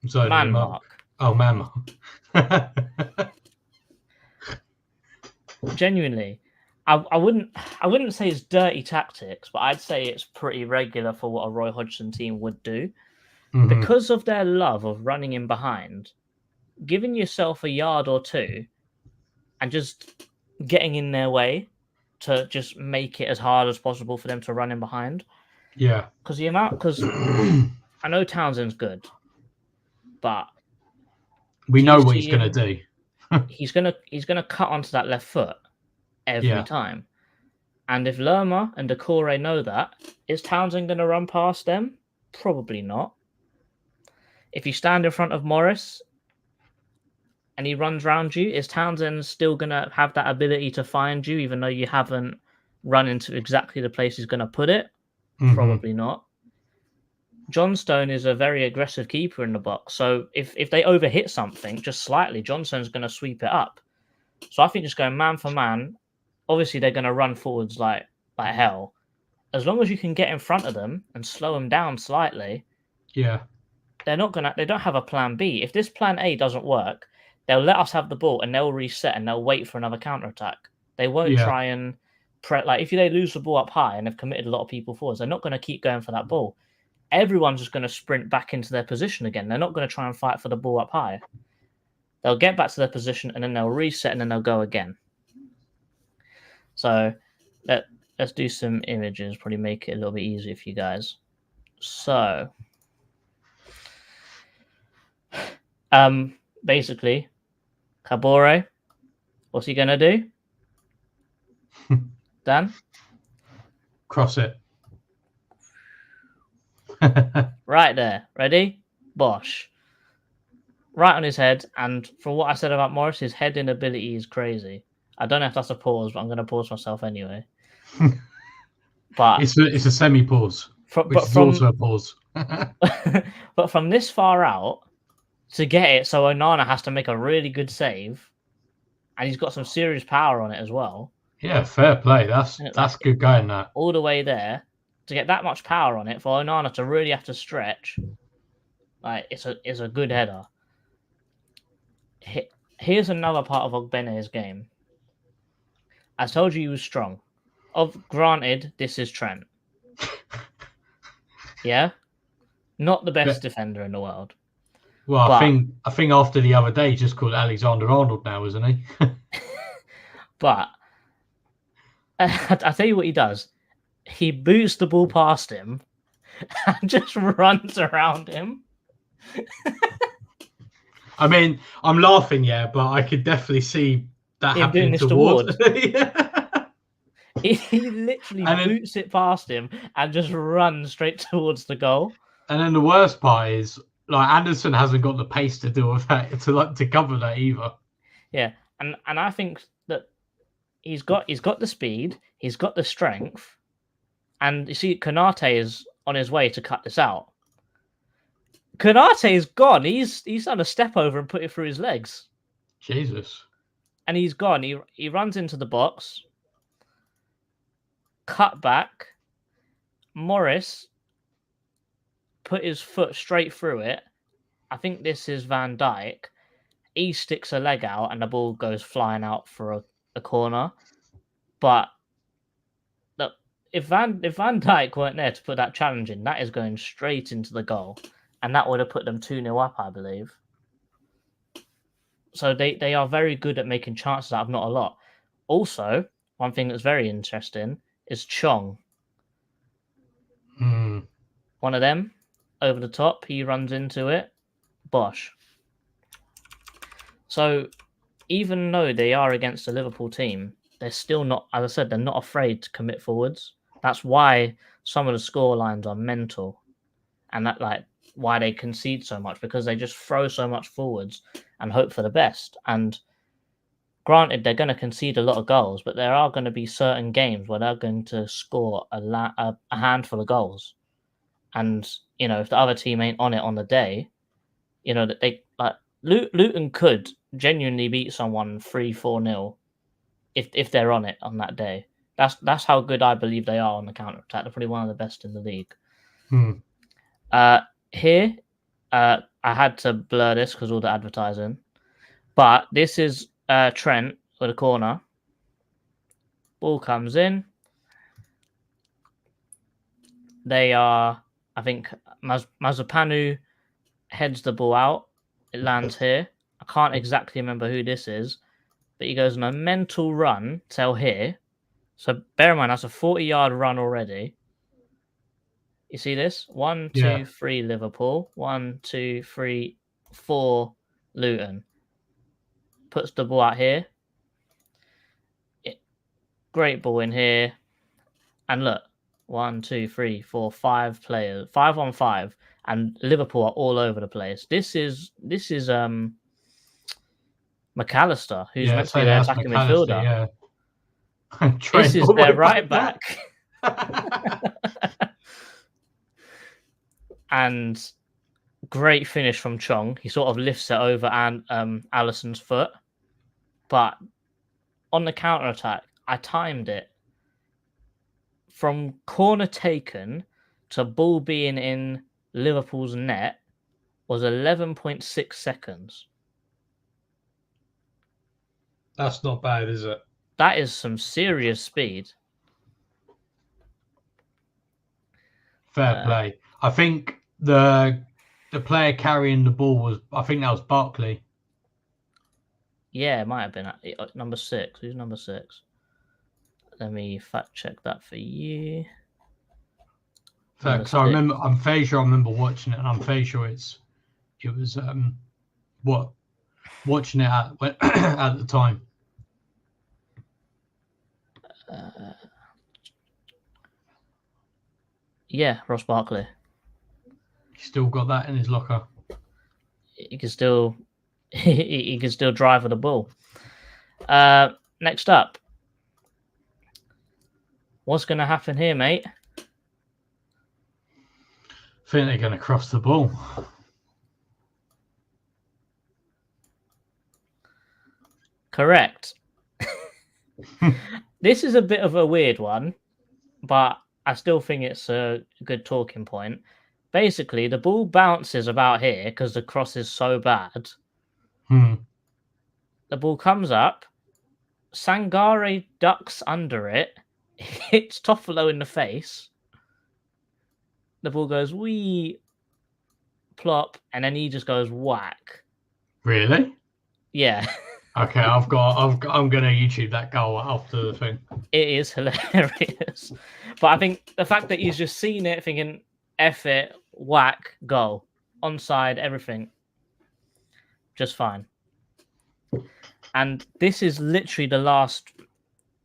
Zonally man mark. Oh, man mark. Genuinely. I wouldn't say it's dirty tactics, but I'd say it's pretty regular for what a Roy Hodgson team would do. Because of their love of running in behind, giving yourself a yard or two and just getting in their way to just make it as hard as possible for them to run in behind. Yeah. Because I know Townsend's good, but we know what he's going to do. he's gonna cut onto that left foot every time. And if Lerma and Decore know that, is Townsend going to run past them? Probably not. If you stand in front of Morris and he runs around you, is Townsend still going to have that ability to find you, even though you haven't run into exactly the place he's going to put it? Probably not. Johnstone is a very aggressive keeper in the box. So if they overhit something just slightly, Johnstone's going to sweep it up. So I think just going man for man, obviously they're going to run forwards like hell. As long as you can get in front of them and slow them down slightly, they don't have a plan B. If this plan A doesn't work, they'll let us have the ball and they'll reset and they'll wait for another counter-attack. They won't try and if they lose the ball up high and they've committed a lot of people forwards, they're not going to keep going for that ball. Everyone's just going to sprint back into their position again. They're not going to try and fight for the ball up high. They'll get back to their position and then they'll reset and then they'll go again. So let's do some images, probably make it a little bit easier for you guys. So basically, Kabore, what's he going to do? Dan? Cross it. Right there. Ready? Bosh. Right on his head. And from what I said about Morris, his heading ability is crazy. I don't know if that's a pause, but I'm going to pause myself anyway. But it's a semi-pause, which is also a pause. But from this far out, to get it, so Onana has to make a really good save, and he's got some serious power on it as well. Yeah, fair play. That's good going, that. All the way there, to get that much power on it, for Onana to really have to stretch, like it's a good header. Here's another part of Ogbene's game. I told you he was strong. Granted, this is Trent. Yeah? Not the best defender in the world. Well, but I think after the other day, he's just called Alexander-Arnold now, isn't he? But I tell you what he does. He boots the ball past him and just runs around him. I mean, I'm laughing, but I could definitely see that happening towards. He literally boots it past him and just runs straight towards the goal. And then the worst part is, like, Anderson hasn't got the pace to deal with that to cover that either. Yeah, and I think that he's got the speed, he's got the strength, and you see, Konate is on his way to cut this out. Konate is gone. He's done a step over and put it through his legs. Jesus. And he's gone. He runs into the box. Cut back. Morris put his foot straight through it. I think this is Van Dijk. He sticks a leg out and the ball goes flying out for a corner. But look, if Van Dijk weren't there to put that challenge in, that is going straight into the goal. And that would have put them 2-0 up, I believe. So they are very good at making chances out of not a lot. Also, one thing that's very interesting is Chong. One of them, over the top, he runs into it. Bosh. So, even though they are against the Liverpool team, they're still not, as I said, they're not afraid to commit forwards. That's why some of the score lines are mental. And that, like, why they concede so much, because they just throw so much forwards and hope for the best. And granted, they're going to concede a lot of goals, but there are going to be certain games where they're going to score a handful of goals. And, you know, if the other team ain't on it on the day, you know, that they, like, Luton could genuinely beat someone 3-4-0 if they're on it on that day. That's how good I believe they are on the counter-attack. They're probably one of the best in the league. Here, I had to blur this because all the advertising. But this is Trent with a corner. Ball comes in. They are, I think, Mazupanu heads the ball out. It lands here. I can't exactly remember who this is, but he goes on a mental run till here. So bear in mind, that's a 40-yard run already. You see this? 1, 2, 3 Liverpool. 1, 2, 3, 4 Luton. Puts the ball out here. Great ball in here. And look, 1, 2, 3, 4, 5 players, 5-on-5, and Liverpool are all over the place. This is McAllister, who's Yeah, meant to be say their that's attacking McAllister. midfielder. Yeah. This is all the their way right there. back. And great finish from Chong. He sort of lifts it over and Alisson's foot. But on the counter attack, I timed it from corner taken to ball being in Liverpool's net was 11.6 seconds. That's not bad, is it? That is some serious speed. Fair play. I think the player carrying the ball was, I think that was Barkley. Yeah, it might have been number 6. Who's number 6? Let me fact check that for you. Because I'm fairly sure I remember watching it, and I'm fairly sure it was watching it at at the time. Yeah, Ross Barkley. He still got that in his locker. He can still he can still drive with the ball. Next up, what's going to happen here, mate? I think they're going to cross the ball. Correct. This is a bit of a weird one, but I still think it's a good talking point. Basically, the ball bounces about here because the cross is so bad. The ball comes up. Sangare ducks under it, hits Toffolo in the face. The ball goes wee, plop, and then he just goes whack. Really? Yeah. Okay, I'm gonna YouTube that goal after the thing. It is hilarious, but I think the fact that he's just seen it, thinking, "F it, whack, goal, onside, everything, just fine." And this is literally the last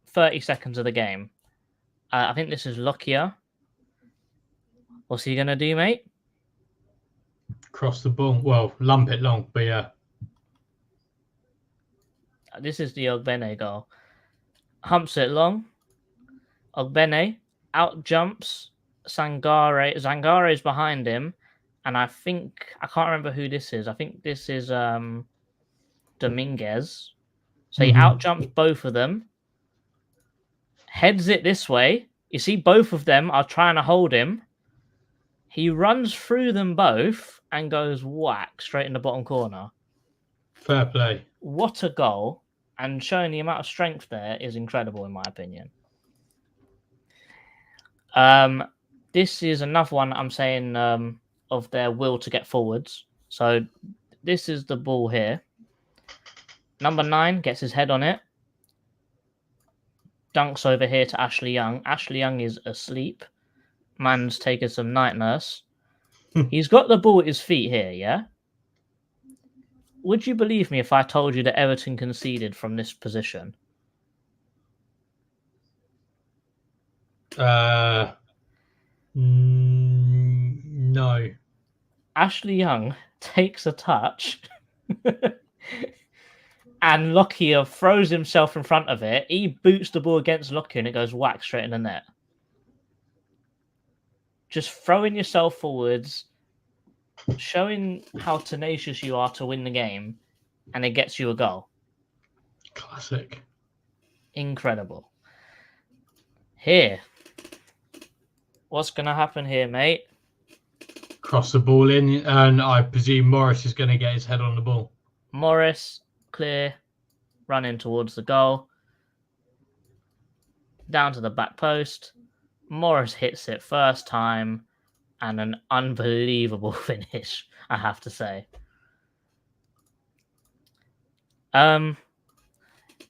30 seconds of the game. I think this is Lockyer. What's he gonna do, mate? Cross the ball. Well, lump it long, but yeah. This is the Ogbene goal. Humps it long. Ogbene out jumps Sangare. Sangare is behind him, and I can't remember who this is. I think this is Dominguez. So he out jumps both of them. Heads it this way. You see, both of them are trying to hold him. He runs through them both and goes whack straight in the bottom corner. Fair play. What a goal. And showing the amount of strength there is incredible, in my opinion. This is another one I'm saying of their will to get forwards. So this is the ball here. Number 9 gets his head on it. Dunks over here to Ashley Young. Ashley Young is asleep. Man's taken some night nurse. He's got the ball at his feet here, yeah? Would you believe me if I told you that Everton conceded from this position? No. Ashley Young takes a touch and Lockyer throws himself in front of it. He boots the ball against Lockyer and it goes whack straight in the net. Just throwing yourself forwards, showing how tenacious you are to win the game, and it gets you a goal. Classic. Incredible. Here. What's going to happen here, mate? Cross the ball in, and I presume Morris is going to get his head on the ball. Morris, clear, running towards the goal. Down to the back post. Morris hits it first time, and an unbelievable finish, I have to say.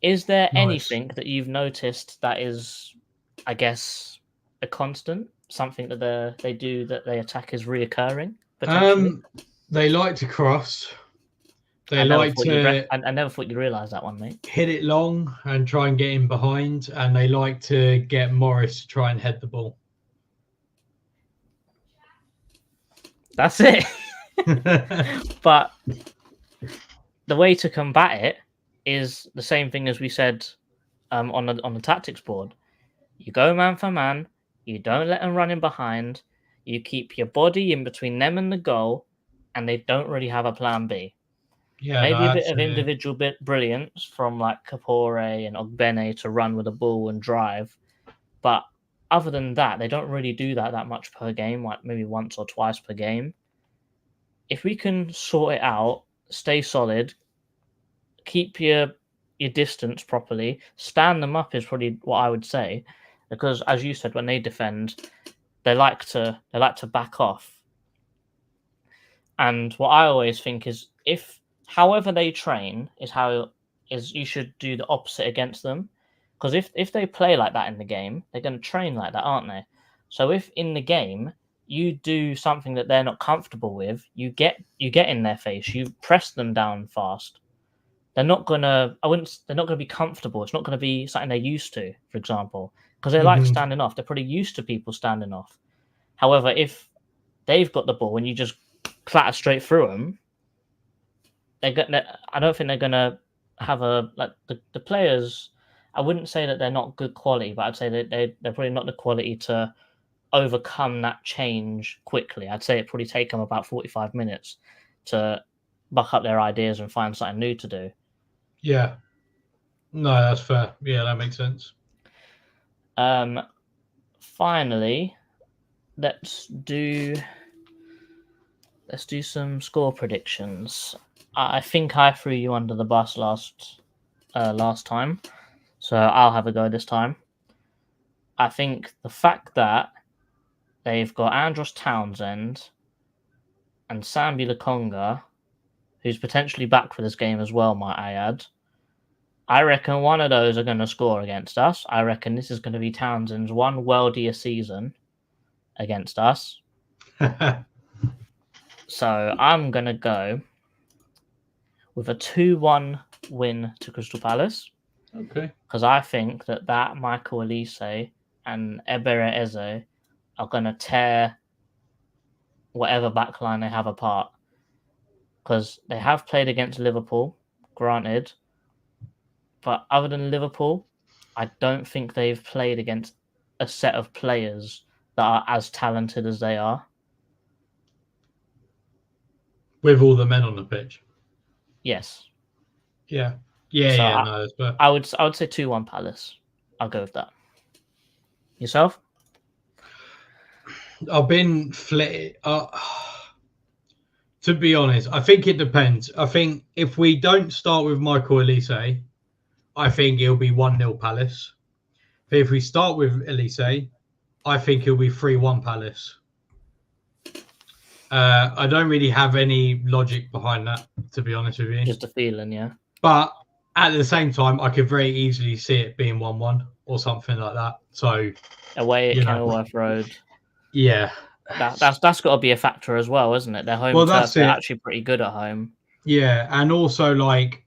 Is there anything that you've noticed that is, I guess, a constant? Something that they do that they attack is reoccurring? They like to cross. They like to I never thought you'd realise that one, mate. hit it long and try and get in behind, and they like to get Morris to try and head the ball. That's it. But the way to combat it is the same thing as we said on the tactics board. You go man for man. You don't let them run in behind. You keep your body in between them and the goal, and they don't really have a plan B. Yeah, Maybe a bit of individual brilliance from like Kapore and Ogbene to run with a ball and drive, but other than that, they don't really do that much per game, like maybe once or twice per game. If we can sort it out, stay solid, keep your distance properly, stand them up is probably what I would say, because as you said, when they defend, they like to back off. And what I always think is, if however they train is you should do the opposite against them, because if they play like that in the game, they're going to train like that, aren't they? So if in the game you do something that they're not comfortable with, you get in their face, you press them down fast. They're not gonna be comfortable. It's not gonna be something they're used to, for example, because they like standing off. They're pretty used to people standing off. However, if they've got the ball and you just clatter straight through them, I don't think they're gonna have the players. I wouldn't say that they're not good quality, but I'd say that they're probably not the quality to overcome that change quickly. I'd say it probably take them about 45 minutes to buck up their ideas and find something new to do. Yeah. No, that's fair. Yeah, that makes sense. Finally, let's do some score predictions. I think I threw you under the bus last time, so I'll have a go this time. I think the fact that they've got Andros Townsend and Sambi Lukonga, who's potentially back for this game as well, might I add. I reckon one of those are going to score against us. I reckon this is going to be Townsend's one worldier season against us. So I'm going to go with a 2-1 win to Crystal Palace. Okay. Because I think that Michael Elise and Ebere Eze are going to tear whatever backline they have apart. Because they have played against Liverpool, granted. But other than Liverpool, I don't think they've played against a set of players that are as talented as they are. With all the men on the pitch. Yes. Yeah. So I would say 2-1 Palace. I'll go with that. Yourself? I've been flit. To be honest, I think it depends. I think if we don't start with Michael Elise, I think it'll be 1-0 Palace. But if we start with Elise, I think it'll be 3-1 Palace. I don't really have any logic behind that, to be honest with you. Just a feeling, yeah. But at the same time, I could very easily see it being 1-1 or something like that. So away at Kenilworth Road. Yeah. That's got to be a factor as well, isn't it? Their home turf, they're actually pretty good at home. Yeah, and also like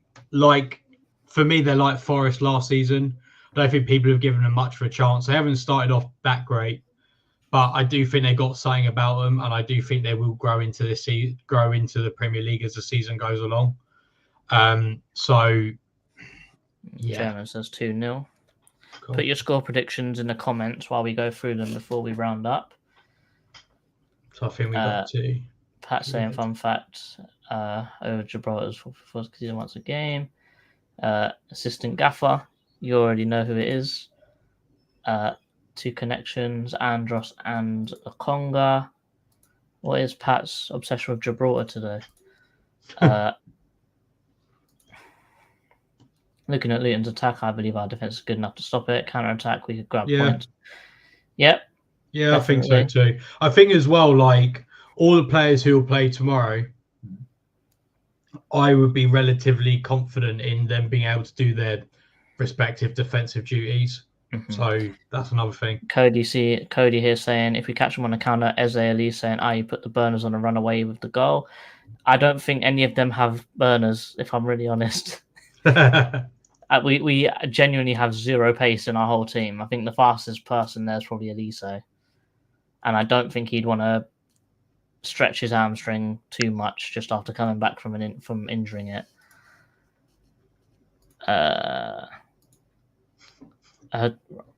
for me, they're like Forest last season. I don't think people have given them much of a chance. They haven't started off that great, but I do think they got something about them, and I do think they will grow into the Premier League as the season goes along. So yeah. Chairman says 2-0. Cool. Put your score predictions in the comments while we go through them before we round up. So I think we got 2. Pat saying fun fact over Gibraltar's first season once a game. Assistant gaffer, you already know who it is. 2 connections, Andros and Lukonga. What is Pat's obsession with Gibraltar today? Looking at Luton's attack, I believe our defense is good enough to stop it. Counter attack, we could grab points. Yep. Yeah, definitely. I think so too. I think as well, like all the players who will play tomorrow, I would be relatively confident in them being able to do their respective defensive duties. Mm-hmm. So that's another thing. Cody here saying if we catch them on a counter, Eze Elise saying, you put the burners on and run away with the goal. I don't think any of them have burners, if I'm really honest. We genuinely have zero pace in our whole team. I think the fastest person there is probably Elise. And I don't think he'd want to stretch his hamstring too much just after coming back from injuring it.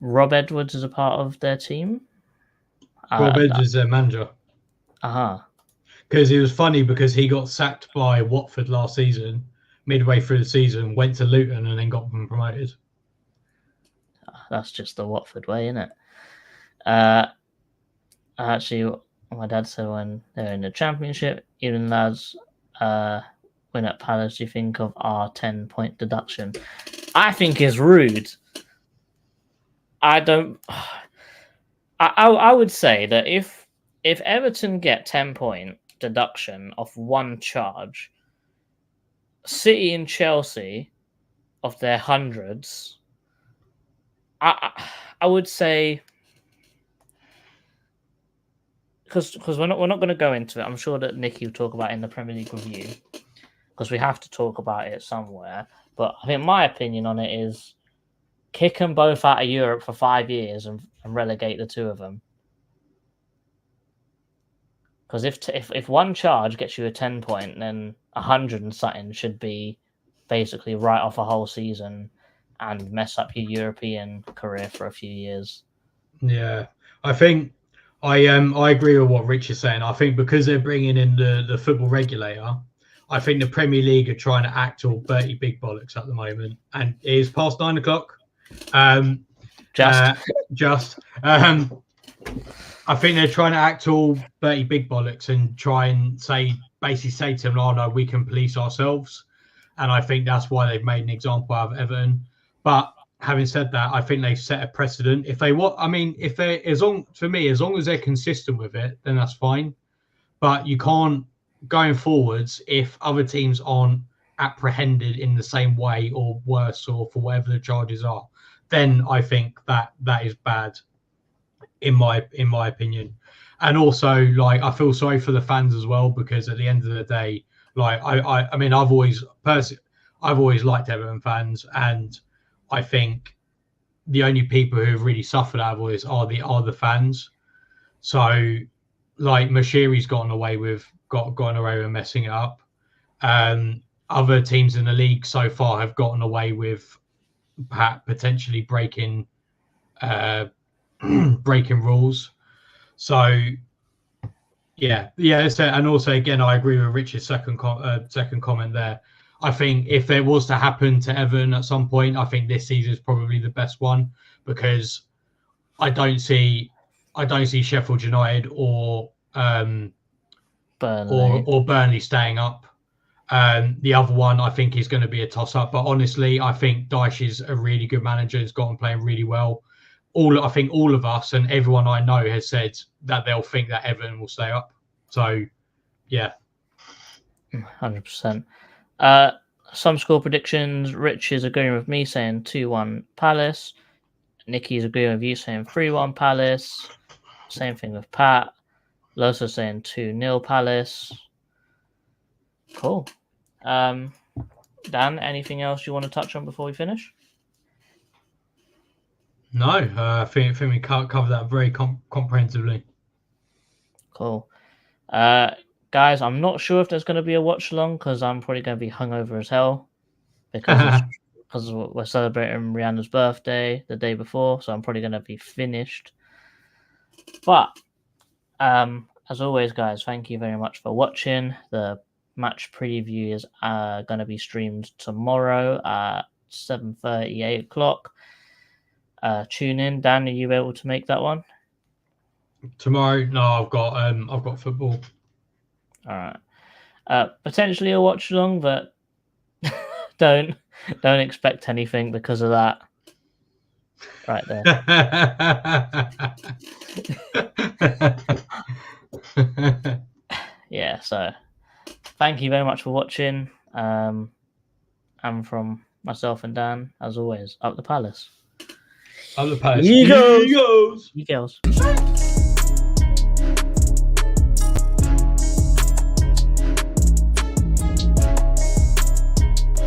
Rob Edwards is a part of their team. Rob Edwards is their manager. Because it was funny because he got sacked by Watford last season, midway through the season, went to Luton and then got them promoted. That's just the Watford way, isn't it? Actually, my dad said when they're in the Championship, even lads win at Palace, do you think of our 10-point deduction? I think is rude. I don't. I would say that if Everton get 10-point deduction off one charge, City and Chelsea of their hundreds, I would say, because we're not going to go into it. I'm sure that Nicky will talk about it in the Premier League review, because we have to talk about it somewhere. But I think my opinion on it is kick them both out of Europe for 5 years and relegate the two of them. Because if one charge gets you a 10-point, then 100 and something should be basically right off a whole season and mess up your European career for a few years. Yeah, I think I agree with what Rich is saying. I think because they're bringing in the football regulator, I think the Premier League are trying to act all Bertie Big Bollocks at the moment, and it is past 9 o'clock. I think they're trying to act all Bertie Big Bollocks and try and basically say to them, "Oh no, we can police ourselves," and I think that's why they've made an example out of Everton. But having said that, I think they've set a precedent. As long as they're consistent with it, then that's fine. But you can't going forwards if other teams aren't apprehended in the same way or worse or for whatever the charges are. Then I think that is bad, in my opinion. And also, like, I feel sorry for the fans as well, because at the end of the day, like, I mean, I've always liked Everton fans, and I think the only people who have really suffered out of all this are the fans. So, like, Mashiri's gotten away with messing it up. Other teams in the league so far have gotten away with potentially breaking rules. So yeah. And also, again, I agree with Richard's second comment there. I think if it was to happen to Everton at some point, I think this season is probably the best one, because I don't see Sheffield United or Burnley staying up. The other one I think is going to be a toss-up. But honestly, I think Dyche is a really good manager. He's gotten playing really well. I think all of us and everyone I know has said that they'll think that Everton will stay up. So, yeah. 100%. Some score predictions. Rich is agreeing with me, saying 2-1 Palace. Nicky's agreeing with you, saying 3-1 Palace. Same thing with Pat. Loso saying 2-0 Palace. Cool. Dan, anything else you want to touch on before we finish? No, I think we can't cover that very comprehensively. Cool. Guys, I'm not sure if there's going to be a watch along, because I'm probably going to be hungover as hell, because we're celebrating Rihanna's birthday the day before, so I'm probably going to be finished. But as always, guys, thank you very much for watching. The match preview is going to be streamed tomorrow at 7:30, 8 o'clock. Tune in. Dan, are you able to make that one? Tomorrow? No, I've got football. All right. Potentially a watch along, but don't expect anything because of that. Right there. Yeah. So, thank you very much for watching. And from myself and Dan, as always, up the Palace. Up the Palace. Eagles.